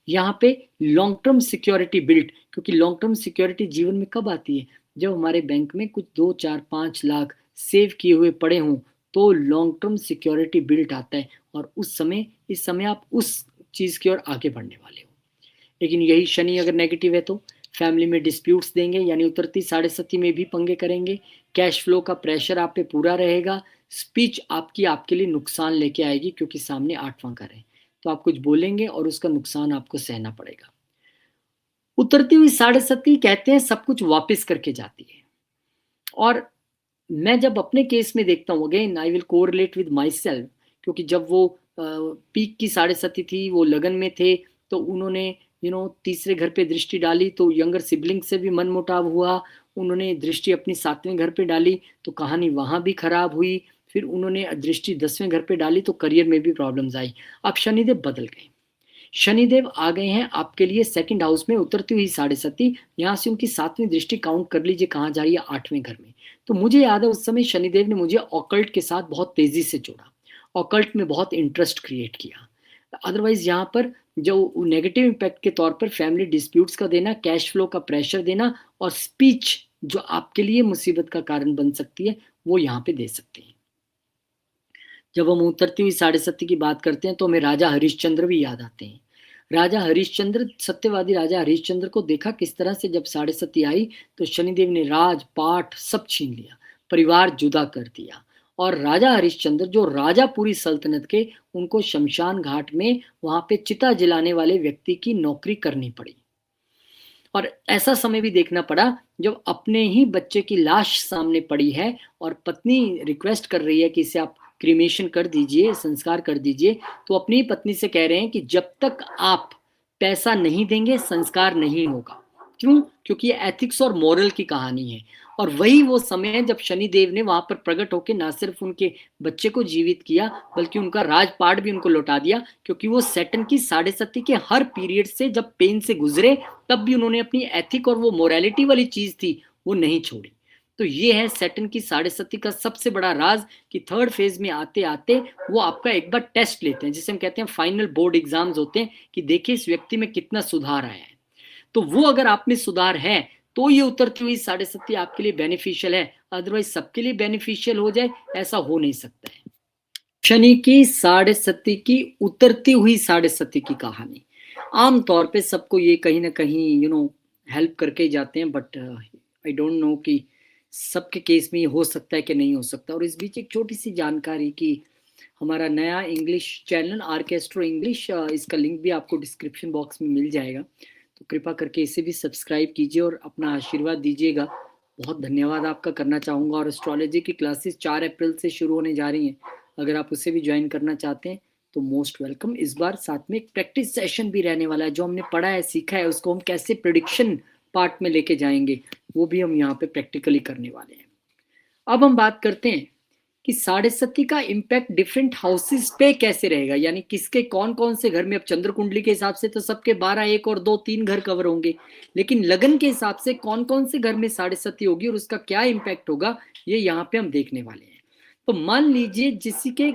यहाँ पे लॉन्ग टर्म सिक्योरिटी बिल्ट, क्योंकि लॉन्ग टर्म सिक्योरिटी जीवन में कब आती है, जब हमारे बैंक में कुछ 2 4 5 लाख सेव किए हुए पड़े हों, तो लॉन्ग टर्म सिक्योरिटी बिल्ट आता है, और उस समय इस समय आप उस चीज की ओर आगे बढ़ने वाले हो। लेकिन यही शनि अगर नेगेटिव है तो फैमिली में डिस्प्यूट्स देंगे, यानी उतरती साढ़े सती में भी पंगे करेंगे, कैश फ्लो का प्रेशर आप पे पूरा रहेगा, स्पीच आपकी आपके लिए नुकसान लेके आएगी, क्योंकि सामने 8वां घर है, तो आप कुछ बोलेंगे और उसका नुकसान आपको सहना पड़ेगा। उतरती हुई साढ़े सती कहते हैं सब कुछ वापस करके जाती है, और मैं जब अपने केस में देखता हूँ, again I will correlate with my self, क्योंकि जब वो पीक की साढ़े सती थी, वो लगन में थे, तो उन्होंने तीसरे घर पे दृष्टि डाली, तो यंगर सिबलिंग से भी मनमुटाव हुआ, उन्होंने दृष्टि अपनी 7वें घर पे डाली, तो कहानी वहां भी खराब हुई, फिर उन्होंने दृष्टि 10वें घर पे डाली, तो करियर में भी प्रॉब्लम्स आई। अब शनिदेव बदल गए, शनिदेव आ गए हैं आपके लिए सेकंड हाउस में, उतरती हुई साढ़े सती, यहाँ से उनकी 7वीं दृष्टि काउंट कर लीजिए कहाँ जा रही है, 8वें घर में। तो मुझे याद है उस समय शनिदेव ने मुझे ऑकल्ट के साथ बहुत तेजी से जोड़ा, ऑकल्ट में बहुत इंटरेस्ट क्रिएट किया। अदरवाइज यहाँ पर जो नेगेटिव इम्पैक्ट के तौर पर फैमिली डिस्प्यूट्स का देना, कैश फ्लो का प्रेशर देना, और स्पीच जो आपके लिए मुसीबत का कारण बन सकती है, वो यहाँ पे दे सकते हैं। जब हम उतरती हुई साढ़े सती की बात करते हैं, तो हमें राजा हरिश्चंद्र भी याद आते हैं। राजा हरिश्चंद्र, सत्यवादी राजा हरिश्चंद्र को देखा किस तरह से जब साढ़े सती आई, तो शनिदेव ने राज पाठ सब छीन लिया, परिवार जुदा कर दिया, और राजा हरिश्चंद्र जो राजा पूरी सल्तनत के, उनको शमशान घाट में वहां पे चिता जलाने वाले व्यक्ति की नौकरी करनी पड़ी। और ऐसा समय भी देखना पड़ा जब अपने ही बच्चे की लाश सामने पड़ी है, और पत्नी रिक्वेस्ट कर रही है कि इसे आप क्रीमेशन कर दीजिए, संस्कार कर दीजिए, तो अपनी ही पत्नी से कह रहे हैं कि जब तक आप पैसा नहीं देंगे संस्कार नहीं होगा। क्यों? क्योंकि ये एथिक्स और मॉरल की कहानी है। और वही वो समय है जब शनिदेव ने वहां पर प्रकट होकर ना सिर्फ उनके बच्चे को जीवित किया, बल्कि उनका राजपाट भी उनको लौटा दिया, क्योंकि वो सैटर्न की साढ़े सती के हर पीरियड से जब पेन से गुजरे, तब भी उन्होंने अपनी एथिक और वो मोरालिटी वाली चीज थी वो नहीं छोड़ी। तो ये है सैटर्न की साढ़े सती का सबसे बड़ा राज, कि थर्ड फेज में आते आते वो आपका एक बार टेस्ट लेते हैं, जिसे हम कहते हैं फाइनल बोर्ड एग्जाम्स होते हैं, कि देखिए इस व्यक्ति में कितना सुधार आया है। तो वो अगर आप में सुधार है, तो ये उतरती हुई साढ़े सती आपके लिए बेनिफिशियल है, अदरवाइज सबके लिए बेनिफिशियल हो जाए ऐसा हो नहीं सकता है। शनि की साढ़े सती की उतरती हुई साढ़े सती की कहानी, आमतौर पे सबको ये कहीं ना कहीं हेल्प करके ही जाते हैं, बट आई डोंट नो कि सबके केस में ये हो सकता है कि नहीं हो सकता। और इस बीच एक छोटी सी जानकारी कि हमारा नया इंग्लिश चैनल आर्केस्ट्रो इंग्लिश, इसका लिंक भी आपको डिस्क्रिप्शन बॉक्स में मिल जाएगा, तो कृपा करके इसे भी सब्सक्राइब कीजिए और अपना आशीर्वाद दीजिएगा। बहुत धन्यवाद आपका करना चाहूँगा। और एस्ट्रोलॉजी की क्लासेस 4 अप्रैल से शुरू होने जा रही हैं, अगर आप उसे भी ज्वाइन करना चाहते हैं तो मोस्ट वेलकम। इस बार साथ में एक प्रैक्टिस सेशन भी रहने वाला है, जो हमने पढ़ा है सीखा है उसको हम कैसे प्रिडिक्शन पार्ट में लेके जाएंगे, वो भी हम यहाँ पे प्रैक्टिकली करने वाले हैं। अब हम बात करते हैं कि साढ़े सती का इम्पैक्ट डिफरेंट हाउसेस पे कैसे रहेगा, यानी किसके कौन कौन से घर में। अब चंद्र कुंडली के हिसाब से तो सबके 12, 1 और 2, 3 घर कवर होंगे, लेकिन लगन के हिसाब से कौन कौन से घर में साढ़े सती होगी और उसका क्या इम्पैक्ट होगा, ये यहाँ पे हम देखने वाले हैं। तो मान लीजिए जिसी के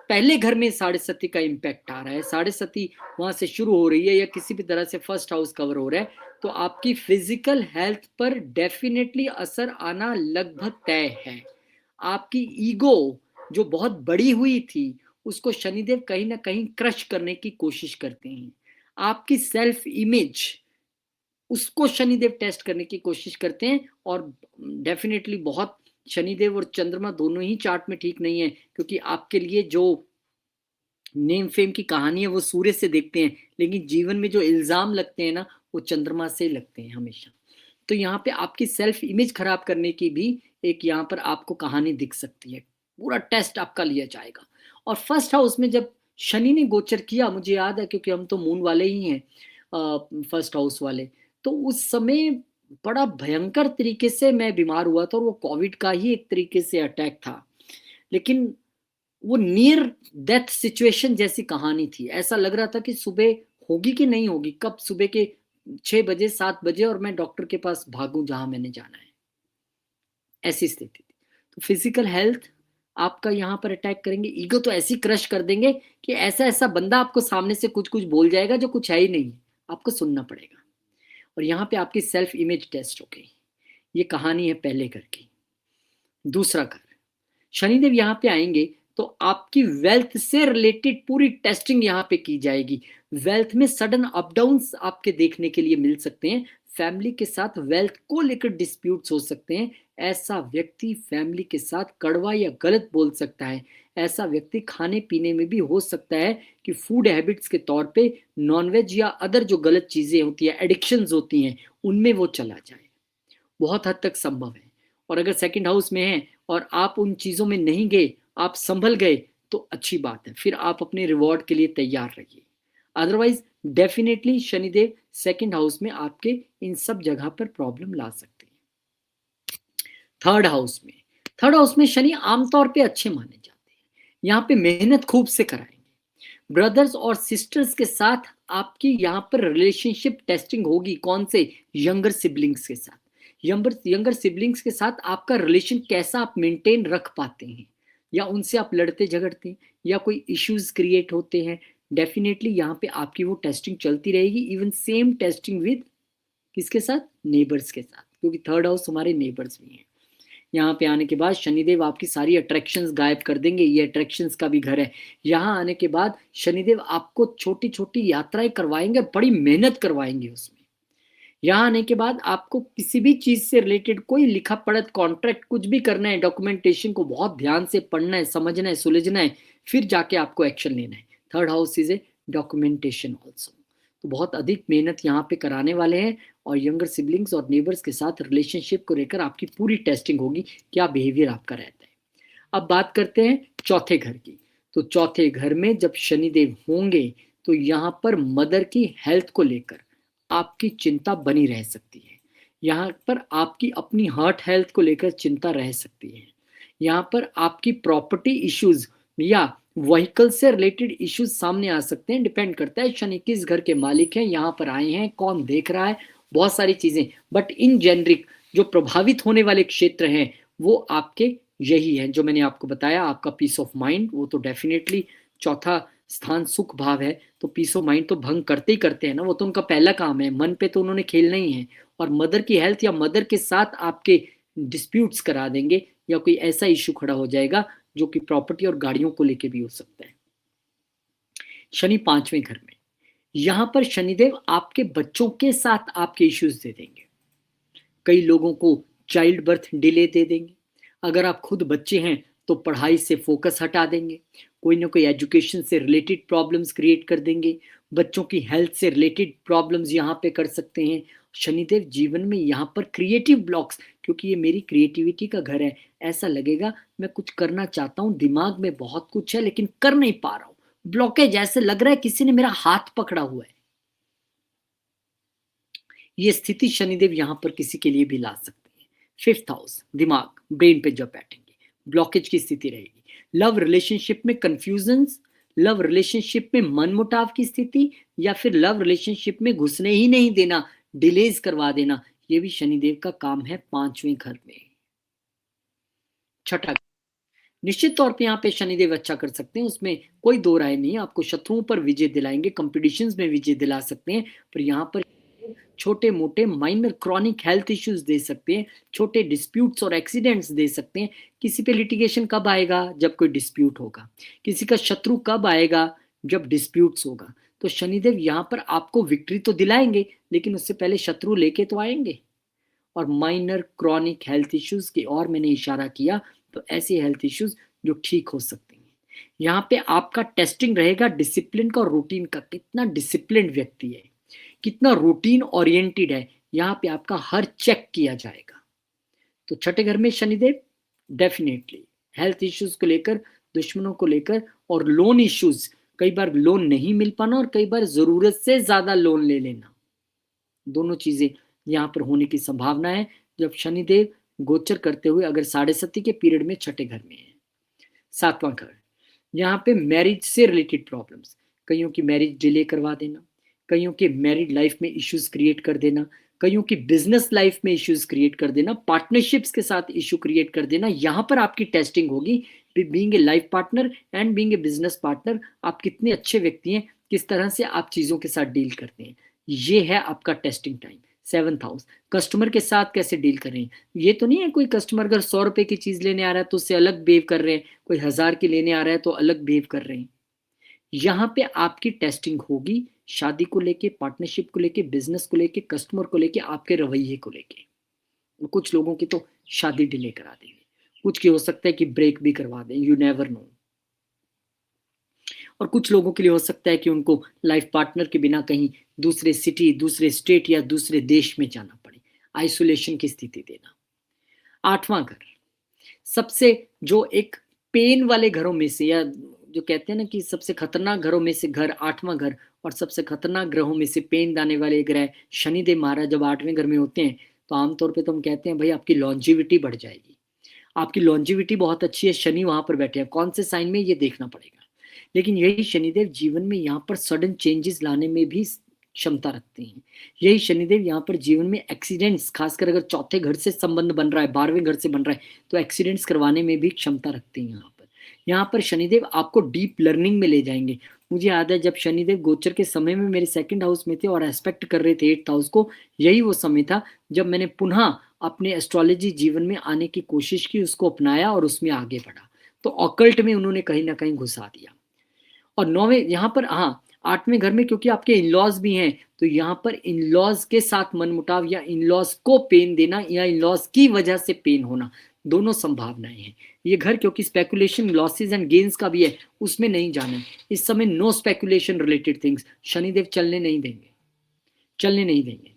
पहले घर में साढ़े सती का इम्पैक्ट आ रहा है, साढ़े सती वहां से शुरू हो रही है, या किसी भी तरह से फर्स्ट हाउस कवर हो रहा है, तो आपकी फिजिकल हेल्थ पर डेफिनेटली असर आना लगभग तय है। आपकी ईगो जो बहुत बड़ी हुई थी, उसको शनिदेव कहीं ना कहीं क्रश करने की कोशिश करते हैं। आपकी सेल्फ इमेज, उसको शनिदेव टेस्ट करने की कोशिश करते हैं। और डेफिनेटली बहुत, शनिदेव और चंद्रमा दोनों ही चार्ट में ठीक नहीं है, क्योंकि आपके लिए जो नेम फेम की कहानी है वो सूर्य से देखते हैं, लेकिन जीवन में जो इल्जाम लगते हैं ना, वो चंद्रमा से लगते हैं हमेशा। तो यहाँ पे आपकी सेल्फ इमेज खराब करने की भी एक यहाँ पर आपको कहानी दिख सकती है। पूरा टेस्ट आपका लिया जाएगा। और फर्स्ट हाउस में जब शनि ने गोचर किया, मुझे याद है क्योंकि हम तो मून वाले ही हैं, फर्स्ट हाउस वाले, तो उस समय बड़ा भयंकर तरीके से मैं बीमार हुआ था और वो कोविड का ही एक तरीके से अटैक था। लेकिन वो नियर डेथ सिचुएशन जैसी कहानी थी। ऐसा लग रहा था कि सुबह होगी कि नहीं होगी, कब सुबह के 6 बजे 7 बजे और मैं डॉक्टर के पास भागूं जहां मैंने जाना है। ऐसी स्थिति थी। तो फिजिकल हेल्थ आपका यहाँ पर अटैक करेंगे, ईगो तो ऐसी क्रश कर देंगे कि ऐसा ऐसा बंदा आपको सामने से कुछ कुछ बोल जाएगा जो कुछ है ही नहीं, आपको सुनना पड़ेगा। और यहाँ पे आपकी सेल्फ इमेज टेस्ट हो गई। ये कहानी है पहले घर की। दूसरा घर, शनिदेव यहाँ पे आएंगे तो आपकी वेल्थ से रिलेटेड पूरी टेस्टिंग यहाँ पे की जाएगी। वेल्थ में सडन अप डाउन्स आपके देखने के लिए मिल सकते हैं। फैमिली के साथ वेल्थ को लेकर डिस्प्यूट्स हो सकते हैं। ऐसा व्यक्ति फैमिली के साथ कड़वा या गलत बोल सकता है। ऐसा व्यक्ति खाने पीने में भी हो सकता है कि फूड हैबिट्स के तौर पे नॉनवेज या अदर जो गलत चीजें होती है, एडिक्शंस होती हैं, उनमें वो चला जाए। बहुत हद तक संभव है। और अगर सेकंड हाउस में है और आप उन चीजों में नहीं गए, आप संभल गए, तो अच्छी बात है, फिर आप अपने रिवॉर्ड के लिए तैयार रहिए। Otherwise definitely Shanidev second house में आपके इन सब जगह पर प्रॉब्लम ला सकते हैं। थर्ड हाउस में शनि आमतौर पे अच्छे माने जाते हैं। यहाँ पे मेहनत खूब से कराएंगे। ब्रदर्स और सिस्टर्स के साथ आपकी यहाँ पर रिलेशनशिप टेस्टिंग होगी। कौन से? यंगर सिबलिंग्स के साथ। यंगर सिबलिंग्स के साथ आपका रिलेशन कैसा आप मेंटेन रख पाते हैं, या उनसे आप लड़ते झगड़ते हैं, या कोई इश्यूज क्रिएट होते हैं। डेफिनेटली यहाँ पे आपकी वो टेस्टिंग चलती रहेगी। इवन सेम टेस्टिंग विद किसके साथ? नेबर्स के साथ, क्योंकि थर्ड हाउस हमारे नेबर्स भी हैं। यहाँ पे आने के बाद शनिदेव आपकी सारी अट्रैक्शंस गायब कर देंगे। ये अट्रैक्शंस का भी घर है। यहाँ आने के बाद शनिदेव आपको छोटी छोटी यात्राएं करवाएंगे, बड़ी मेहनत करवाएंगे उसमें। यहाँ आने के बाद आपको किसी भी चीज से रिलेटेड कोई लिखा पढ़त कॉन्ट्रैक्ट कुछ भी करना है, डॉक्यूमेंटेशन को बहुत ध्यान से पढ़ना है, समझना है, सुलझना है, फिर जाके आपको एक्शन लेना है। Third house is a documentation also. तो बहुत अधिक मेहनत यहाँ पे कराने वाले हैं। और यंगर सिबलिंग्स और नेबर्स के साथ रिलेशनशिप को लेकर आपकी पूरी टेस्टिंग होगी, क्या बिहेवियर आपका रहता है। अब बात करते हैं चौथे घर की। तो चौथे घर में जब शनिदेव होंगे तो यहाँ पर मदर की हेल्थ को लेकर आपकी चिंता बनी रह सकती है। यहाँ पर आपकी अपनी हार्ट हेल्थ को लेकर चिंता रह सकती है। यहाँ पर आपकी प्रॉपर्टी इश्यूज या व्हीकल से रिलेटेड इश्यूज सामने आ सकते हैं। डिपेंड करता है शनि किस घर के मालिक हैं, यहाँ पर आए हैं, कौन देख रहा है, बहुत सारी चीजें। बट इन जेनरिक जो प्रभावित होने वाले क्षेत्र हैं वो आपके यही है जो मैंने आपको बताया। आपका पीस ऑफ माइंड, वो तो डेफिनेटली चौथा स्थान सुख भाव है, तो पीस ऑफ माइंड तो भंग करते ही करते हैं ना, वो तो उनका पहला काम है। मन पे तो उन्होंने खेलना ही है। और मदर की हेल्थ या मदर के साथ आपके डिस्प्यूट्स करा देंगे, या कोई ऐसा इश्यू खड़ा हो जाएगा जो कि प्रॉपर्टी और गाड़ियों को लेके भी हो सकता है। शनि पांचवें घर में, यहां पर शनिदेव आपके बच्चों के साथ आपके इश्यूज दे देंगे। कई लोगों को चाइल्ड बर्थ डिले दे देंगे। अगर आप खुद बच्चे हैं तो पढ़ाई से फोकस हटा देंगे। कोई ना कोई एजुकेशन से रिलेटेड प्रॉब्लम्स क्रिएट कर देंगे। बच्चों की हेल्थ से रिलेटेड प्रॉब्लम्स यहाँ पे कर सकते हैं। शनिदेव जीवन में यहाँ पर क्रिएटिव ब्लॉक्स, क्योंकि ये मेरी क्रिएटिविटी का घर है, ऐसा लगेगा मैं कुछ करना चाहता हूँ, दिमाग में बहुत कुछ है लेकिन कर नहीं पा रहा हूँ। ब्लॉकेज, ऐसे लग रहा है किसी ने मेरा हाथ पकड़ा हुआ है। ये स्थिति शनिदेव यहां पर किसी के लिए भी ला सकते हैं। फिफ्थ हाउस, दिमाग, ब्रेन पे जब बैठेंगे ब्लॉकेज की स्थिति रहेगी। लव रिलेशनशिप में कंफ्यूजन्स, लव रिलेशनशिप में मनमुटाव की स्थिति, या फिर लव रिलेशनशिप में घुसने ही नहीं देना, डिलेज करवा देना, ये भी शनिदेव का काम है पांचवें घर में। छठा, निश्चित तौर पे यहाँ पे शनिदेव अच्छा कर सकते हैं, उसमें कोई दो राय नहीं। आपको शत्रुओं पर विजय दिलाएंगे, कंपटीशंस में विजय दिला सकते हैं। पर यहाँ पर छोटे मोटे minor chronic health issues they सकते हैं, छोटे डिस्प्यूट्स और एक्सीडेंट्स दे सकते हैं। किसी पे लिटिगेशन कब आएगा? जब कोई डिस्प्यूट होगा। किसी का शत्रु कब आएगा? जब डिस्प्यूट्स होगा। तो शनिदेव यहाँ पर आपको विक्ट्री तो दिलाएंगे, लेकिन उससे पहले शत्रु लेके तो आएंगे। और माइनर क्रॉनिक हेल्थ इश्यूज की और मैंने इशारा किया, तो ऐसे हेल्थ इश्यूज जो ठीक हो सकते हैं। यहाँ पे आपका टेस्टिंग रहेगा डिसिप्लिन का और रूटीन का। कितना डिसिप्लिन व्यक्ति है, कितना रूटीन ओरिएंटेड है, यहाँ पे आपका हर चेक किया जाएगा। तो छठे घर में शनिदेव डेफिनेटली हेल्थ इश्यूज को लेकर, दुश्मनों को लेकर और लोन इश्यूज, कई बार लोन नहीं मिल पाना और कई बार जरूरत से ज्यादा लोन ले लेना, दोनों चीजें यहाँ पर होने की संभावना है जब शनिदेव गोचर करते हुए अगर साढ़े सती के पीरियड में छठे घर में है। सातवां घर, यहाँ पे मैरिज से रिलेटेड प्रॉब्लम्स, कईयों की मैरिज डिले करवा देना, कईयों के मैरिड लाइफ में इश्यूज क्रिएट कर देना, कईयों की बिजनेस लाइफ में इश्यूज क्रिएट कर देना, पार्टनरशिप्स के साथ इशू क्रिएट कर देना। यहाँ पर आपकी टेस्टिंग होगी, being a life partner and being a business partner, आप कितने अच्छे व्यक्ति हैं, किस तरह से आप चीजों के साथ डील करते हैं, ये है आपका testing time. Seventh house, customer के साथ कैसे डील कर रहे हैं। ये तो नहीं है कोई कस्टमर अगर 100 रुपए की चीज लेने आ रहा है तो उससे अलग बिहेव कर रहे हैं, कोई 1000 की लेने आ रहा है तो अलग बिहेव कर रहे हैं। यहाँ पे आपकी टेस्टिंग होगी शादी को लेके, पार्टनरशिप को लेके, बिजनेस को लेके, कस्टमर को लेके, आपके रवैये को लेके। और कुछ लोगों की तो शादी डिले करा देंगे, कुछ की हो सकता है कि ब्रेक भी करवा दें, यू नेवर नो। और कुछ लोगों के लिए हो सकता है कि उनको लाइफ पार्टनर के बिना कहीं दूसरे सिटी, दूसरे स्टेट या दूसरे देश में जाना पड़े, आइसोलेशन की स्थिति देना। आठवां घर, सबसे जो एक पेन वाले घरों में से, या जो कहते हैं ना कि सबसे खतरनाक घरों में से घर आठवां घर, और सबसे खतरनाक ग्रहों में से पेन दाने वाले ग्रह शनिदेव महाराज जब आठवें घर में होते हैं तो आमतौर पे तो हम कहते हैं भाई आपकी लॉन्जिविटी बढ़ जाएगी, आपकी लॉन्जिविटी बहुत अच्छी है, शनि वहां पर बैठे हैं, कौन से साइन में ये देखना पड़ेगा। लेकिन यही शनिदेव जीवन में यहाँ पर सडन चेंजेस लाने में भी क्षमता रखते हैं। यही शनिदेव यहाँ पर जीवन में एक्सीडेंट्स, खासकर अगर चौथे घर से संबंध बन रहा है, 12वें घर से बन रहा है, तो एक्सीडेंट्स करवाने में भी क्षमता रखते हैं। यहाँ पर शनिदेव आपको डीप लर्निंग में ले जाएंगे। मुझे याद है जब शनिदेव गोचर के समय में मेरे सेकंड हाउस में थे और एस्पेक्ट कर रहे थे 8th हाउस को, यही वो समय था जब मैंने पुनः अपने एस्ट्रोलॉजी जीवन में आने की कोशिश की, उसको अपनाया और उसमें आगे बढ़ा। तो ऑकल्ट में उन्होंने कहीं ना कहीं घुसा दिया। और 9वें यहाँ पर, हाँ 8वें घर में क्योंकि आपके इन-लॉज भी हैं, तो यहाँ पर इन-लॉज के साथ मनमुटाव या इन-लॉज को पेन देना या इन-लॉज की वजह से पेन होना, दोनों संभावनाएं हैं। ये घर क्योंकि स्पेकुलेशन, लॉसेस एंड गेन्स का भी है, उसमें नहीं जाना है इस समय। No speculation related things Shanidev चलने नहीं देंगे, चलने नहीं देंगे,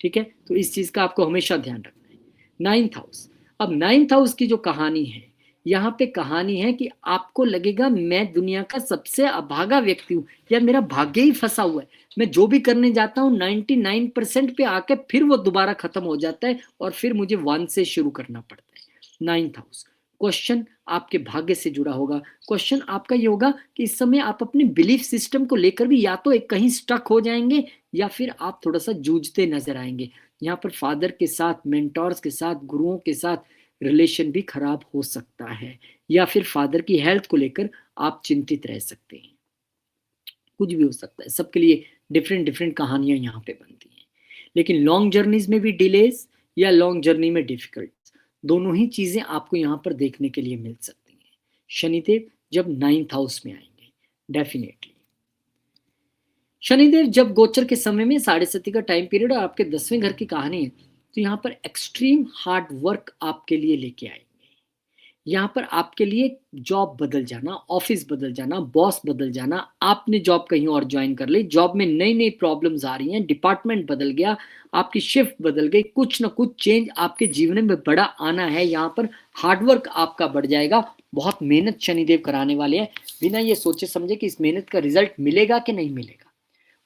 ठीक है। तो इस चीज का आपको हमेशा ध्यान रखना है। 9th हाउस, अब 9th हाउस की जो कहानी है, यहाँ पे कहानी है कि आपको लगेगा मैं दुनिया का सबसे अभागा व्यक्ति हूँ, या मेरा भाग्य ही फंसा हुआ है, मैं जो भी करने जाता हूँ 99% पे आके फिर वो दोबारा खत्म हो जाता है और फिर मुझे 1 से शुरू करना पड़ता है। 9th हाउस, क्वेश्चन आपके भाग्य से जुड़ा होगा। क्वेश्चन आपका ये होगा कि इस समय आप अपने बिलीफ सिस्टम को लेकर भी या तो एक कहीं स्टक हो जाएंगे या फिर आप थोड़ा सा जूझते नजर आएंगे। यहाँ पर फादर के साथ, मेंटोर्स के साथ, गुरुओं के साथ रिलेशन भी खराब हो सकता है, या फिर फादर की हेल्थ को लेकर आप चिंतित रह सकते हैं, कुछ भी हो सकता है। सबके लिए डिफरेंट डिफरेंट कहानियां यहाँ पे बनती हैं। लेकिन लॉन्ग जर्नीज में भी डिलेज या लॉन्ग जर्नी में डिफिकल्ट, दोनों ही चीजें आपको यहाँ पर देखने के लिए मिल सकती हैं शनिदेव जब 9th हाउस में आएंगे। डेफिनेटली शनिदेव जब गोचर के समय में साढ़े सती का टाइम पीरियड और आपके 10वें घर की कहानी है, तो यहाँ पर एक्सट्रीम हार्ड वर्क आपके लिए लेके आएंगे। यहाँ पर आपके लिए जॉब बदल जाना, ऑफिस बदल जाना, बॉस बदल जाना, आपने जॉब कहीं और ज्वाइन कर ली, जॉब में नई नई प्रॉब्लम्स आ रही हैं, डिपार्टमेंट बदल गया, आपकी शिफ्ट बदल गई, कुछ ना कुछ चेंज आपके जीवन में बड़ा आना है। यहाँ पर हार्डवर्क आपका बढ़ जाएगा, बहुत मेहनत शनिदेव कराने वाले हैं, बिना ये सोचे समझे कि इस मेहनत का रिजल्ट मिलेगा कि नहीं मिलेगा,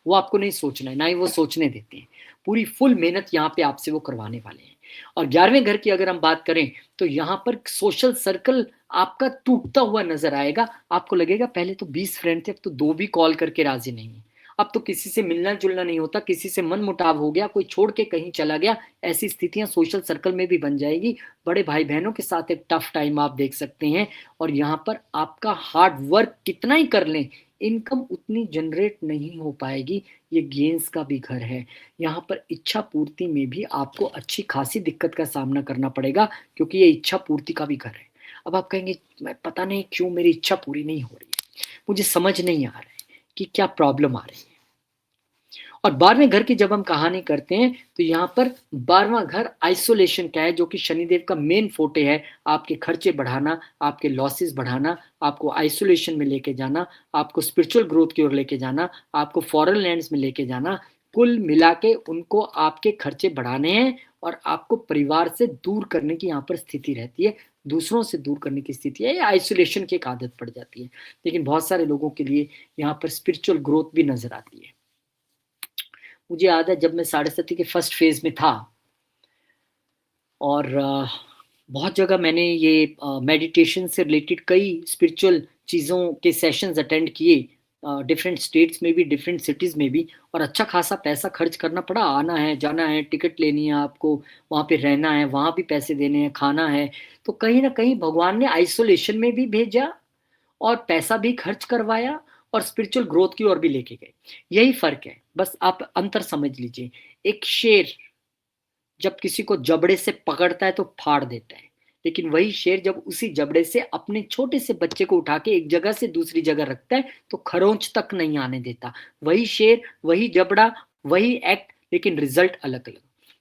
वो आपको नहीं सोचना है, ना ही वो सोचने देते हैं। पूरी फुल मेहनत यहाँ पे आपसे वो करवाने वाले हैं। और 11वें घर की अगर हम बात करें तो यहाँ पर सोशल सर्कल आपका टूटता हुआ नजर आएगा। आपको लगेगा पहले तो 20 फ्रेंड थे, अब तो 2 भी कॉल करके राजी नहीं है, अब तो किसी से मिलना जुलना नहीं होता, किसी से मन मुटाव हो गया, कोई छोड़ के कहीं चला गया, ऐसी स्थितियां सोशल सर्कल में भी बन जाएगी। बड़े भाई बहनों के साथ एक टफ टाइम आप देख सकते हैं। और यहाँ पर आपका हार्ड वर्क कितना ही कर लें, इनकम उतनी जनरेट नहीं हो पाएगी। ये गेंस का भी घर है, यहाँ पर इच्छा पूर्ति में भी आपको अच्छी खासी दिक्कत का सामना करना पड़ेगा, क्योंकि ये इच्छा पूर्ति का भी घर है। अब आप कहेंगे मैं पता नहीं क्यों मेरी इच्छा पूरी नहीं हो रही है, मुझे समझ नहीं आ रहा है कि क्या प्रॉब्लम आ रही है। और 12वें घर की जब हम कहानी करते हैं तो यहाँ पर 12वां घर आइसोलेशन का है, जो कि शनिदेव का मेन फोटे है, आपके खर्चे बढ़ाना, आपके लॉसेस बढ़ाना, आपको आइसोलेशन में लेके जाना, आपको स्पिरिचुअल ग्रोथ की ओर लेके जाना, आपको फॉरेन लैंड्स में लेके जाना, कुल मिला के उनको आपके खर्चे बढ़ाने हैं और आपको परिवार से दूर करने की यहाँ पर स्थिति रहती है, दूसरों से दूर करने की स्थिति है, या आइसोलेशन की एक आदत पड़ जाती है। लेकिन बहुत सारे लोगों के लिए यहाँ पर स्पिरिचुअल ग्रोथ भी नज़र आती है। मुझे याद है जब मैं साढ़े सती के फर्स्ट फेज़ में था और बहुत जगह मैंने ये मेडिटेशन से रिलेटेड कई स्पिरिचुअल चीज़ों के सेशंस अटेंड किए, डिफरेंट स्टेट्स में भी, डिफरेंट सिटीज़ में भी, और अच्छा खासा पैसा खर्च करना पड़ा। आना है, जाना है, टिकट लेनी है आपको, वहाँ पे रहना है, वहाँ भी पैसे देने हैं, खाना है। तो कहीं न कहीं भगवान ने आइसोलेशन में भी भेजा और पैसा भी खर्च करवाया और स्पिरिचुअल ग्रोथ की ओर भी लेके गए। यही फ़र्क है, बस आप अंतर समझ लीजिए। एक शेर जब किसी को जबड़े से पकड़ता है तो फाड़ देता है, लेकिन वही शेर जब उसी जबड़े से अपने छोटे से बच्चे को उठा के एक जगह से दूसरी जगह रखता है तो खरोंच तक नहीं आने देता। वही शेर, वही जबड़ा, वही एक्ट, लेकिन रिजल्ट अलग अलग।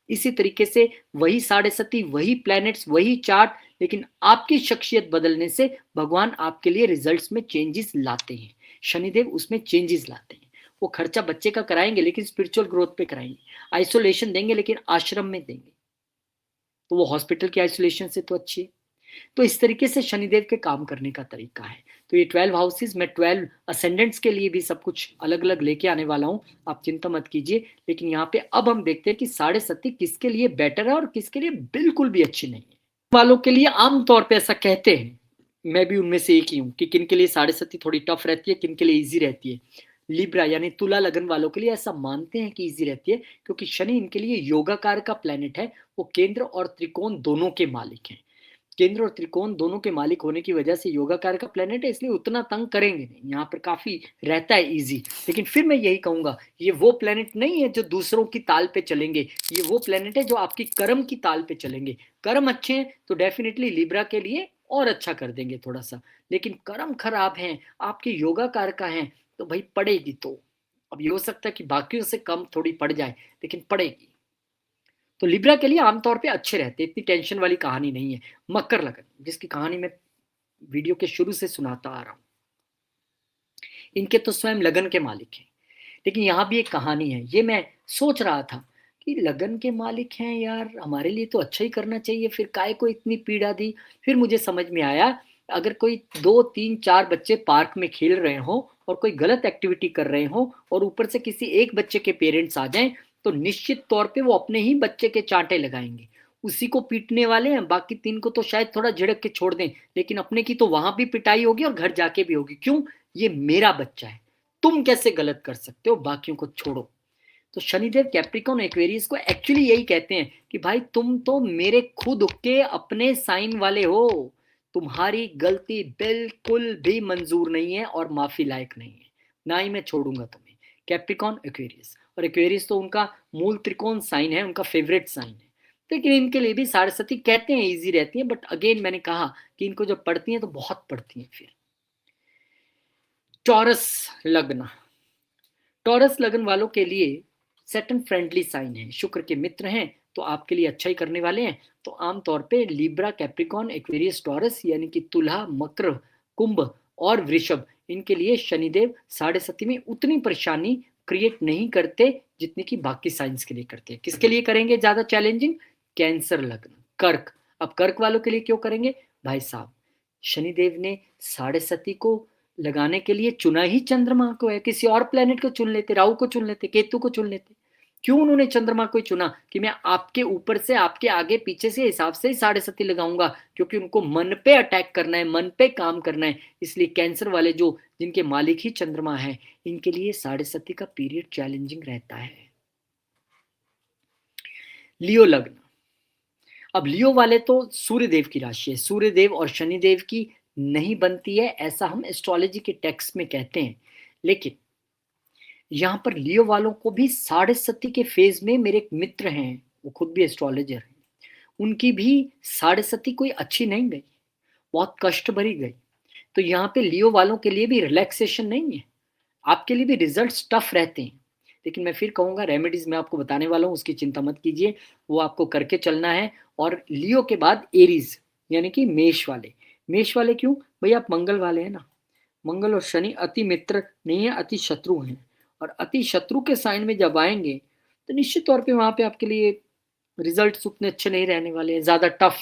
इसी तरीके से वही साढ़े सती, वही प्लैनेट्स, वही चार्ट, लेकिन आपकी शख्सियत बदलने से भगवान आपके लिए रिजल्ट्स में चेंजेस लाते हैं। शनिदेव उसमें चेंजेस लाते हैं। वो खर्चा बच्चे का कराएंगे लेकिन स्पिरिचुअल ग्रोथ पे कराएंगे। आइसोलेशन देंगे लेकिन आश्रम में देंगे, तो वो हॉस्पिटल की आइसोलेशन से तो अच्छी है। तो इस तरीके से शनिदेव के काम करने का तरीका है। तो ये 12 हाउसेस, मैं 12 असेंडेंट्स के लिए भी सब कुछ अलग अलग लेके आने वाला हूँ, आप चिंता मत कीजिए। लेकिन यहाँ पे अब हम देखते हैं कि साढ़े सती किसके लिए बेटर है और किसके लिए बिल्कुल भी अच्छी नहीं है। वालों के लिए आमतौर पे ऐसा कहते हैं, मैं भी उनमें से एक ही हूँ, कि किन के लिए साढ़े सती थोड़ी टफ रहती है, किन के लिए ईजी रहती है। लिब्रा यानी तुला लगन वालों के लिए ऐसा मानते हैं कि ईजी रहती है, क्योंकि शनि इनके लिए योगाकार का प्लेनेट है। वो केंद्र और त्रिकोण दोनों के मालिक हैं। केंद्र और त्रिकोण दोनों के मालिक होने की वजह से योगाकार का प्लेनेट है, इसलिए उतना तंग करेंगे नहीं, यहाँ पर काफी रहता है इजी। लेकिन फिर मैं यही कहूंगा, ये वो प्लेनेट नहीं है जो दूसरों की ताल पे चलेंगे, ये वो प्लेनेट है जो आपकी कर्म की ताल पे चलेंगे। कर्म अच्छे हैं तो डेफिनेटली लिब्रा के लिए और अच्छा कर देंगे थोड़ा सा, लेकिन कर्म खराब हैं, आपके योगाकार का है, तो भाई पड़ेगी। तो अब ये हो सकता है कि बाकियों से कम थोड़ी पड़ जाए, लेकिन पड़ेगी। तो लिब्रा के लिए आमतौर पे अच्छे रहते हैं, इतनी टेंशन वाली कहानी नहीं है। मकर लगन, जिसकी कहानी मैं वीडियो के शुरू से सुनाता आ रहा हूं, इनके तो स्वयं लगन के मालिक हैं। लेकिन यहाँ भी एक कहानी है। ये मैं सोच रहा था कि लगन के मालिक हैं यार, हमारे लिए तो अच्छा ही करना चाहिए, फिर काय को इतनी पीड़ा दी। फिर मुझे समझ में आया, अगर कोई 2 3 4 बच्चे पार्क में खेल रहे हो और कोई गलत एक्टिविटी कर रहे हो और ऊपर से किसी एक बच्चे के पेरेंट्स आ जाएं, तो निश्चित तौर पे वो अपने ही बच्चे के चांटे लगाएंगे। उसी को पीटने वाले हैं, बाकी 3 को तो शायद थोड़ा झिड़क के छोड़ दें, लेकिन अपने की तो वहां भी पिटाई होगी और घर जाके भी होगी। क्यों? ये मेरा बच्चा है, तुम कैसे गलत कर सकते हो, बाकियों को छोड़ो। तो शनिदेव कैप्रिकॉन एक्वेरियस को एक्चुअली यही कहते हैं कि भाई तुम तो मेरे खुद के अपने साइन वाले हो, तुम्हारी गलती बिल्कुल भी मंजूर नहीं है और माफी लायक नहीं है, ना ही मैं छोड़ूंगा तुम्हें। कैप्रिकॉन एक्वेरियस, और एक्वेरियस तो उनका मूल त्रिकोण साइन है, उनका फेवरेट साइन है। लेकिन इनके लिए भी साढ़े सती कहते हैं इजी रहती है, बट अगेन मैंने कहा कि इनको जब पढ़ती हैं तो बहुत पढ़ती हैं। फिर टॉरस लग्न, टॉरस लगन वालों के लिए सैटर्न फ्रेंडली साइन है, शुक्र के मित्र हैं, तो आपके लिए अच्छा ही करने वाले हैं। तो आमतौर पे लिब्रा, कैप्रिकॉन, एक्वेरियस, टॉरस यानी कि तुला, मकर, कुंभ और वृषभ, इनके लिए शनिदेव साढ़े सती में उतनी परेशानी क्रिएट नहीं करते जितनी कि बाकी साइंस के लिए करते हैं। किसके लिए करेंगे ज्यादा चैलेंजिंग? कैंसर लग्न, कर्क। अब कर्क वालों के लिए क्यों करेंगे? भाई साहब, शनिदेव ने साढ़े सती को लगाने के लिए चुना ही चंद्रमा को है, किसी और प्लेनेट को चुन लेते, राहु को चुन लेते, केतु को चुन लेते। क्यों उन्होंने चंद्रमा को ही चुना कि मैं आपके ऊपर से, आपके आगे पीछे से हिसाब से ही साढ़े सती लगाऊंगा? क्योंकि उनको मन पे अटैक करना है, मन पे काम करना है। इसलिए कैंसर वाले जो, जिनके मालिक ही चंद्रमा है, इनके लिए साढ़े सती का पीरियड चैलेंजिंग रहता है। लियो लग्न, अब लियो वाले तो सूर्यदेव की राशि है, सूर्यदेव और शनिदेव की नहीं बनती है, ऐसा हम एस्ट्रोलॉजी के टेक्स्ट में कहते हैं। लेकिन यहाँ पर लियो वालों को भी साढ़े सती के फेज में, मेरे एक मित्र हैं, वो खुद भी एस्ट्रोलॉजर हैं, उनकी भी साढ़े सती कोई अच्छी नहीं गई, बहुत कष्ट भरी गई। तो यहाँ पे लियो वालों के लिए भी रिलैक्सेशन नहीं है, आपके लिए भी रिजल्ट्स टफ रहते हैं। लेकिन मैं फिर कहूंगा, रेमेडीज मैं आपको बताने वाला हूँ, उसकी चिंता मत कीजिए, वो आपको करके चलना है। और लियो के बाद एरीज यानी कि मेष वाले, मेष वाले क्यों? भाई आप मंगल वाले हैं ना, मंगल और शनि अति मित्र नहीं है, अति शत्रु हैं। और अति शत्रु के साइन में जब आएँगे, तो निश्चित तौर पे वहाँ पे आपके लिए रिज़ल्ट्स उतने अच्छे नहीं रहने वाले हैं, ज़्यादा टफ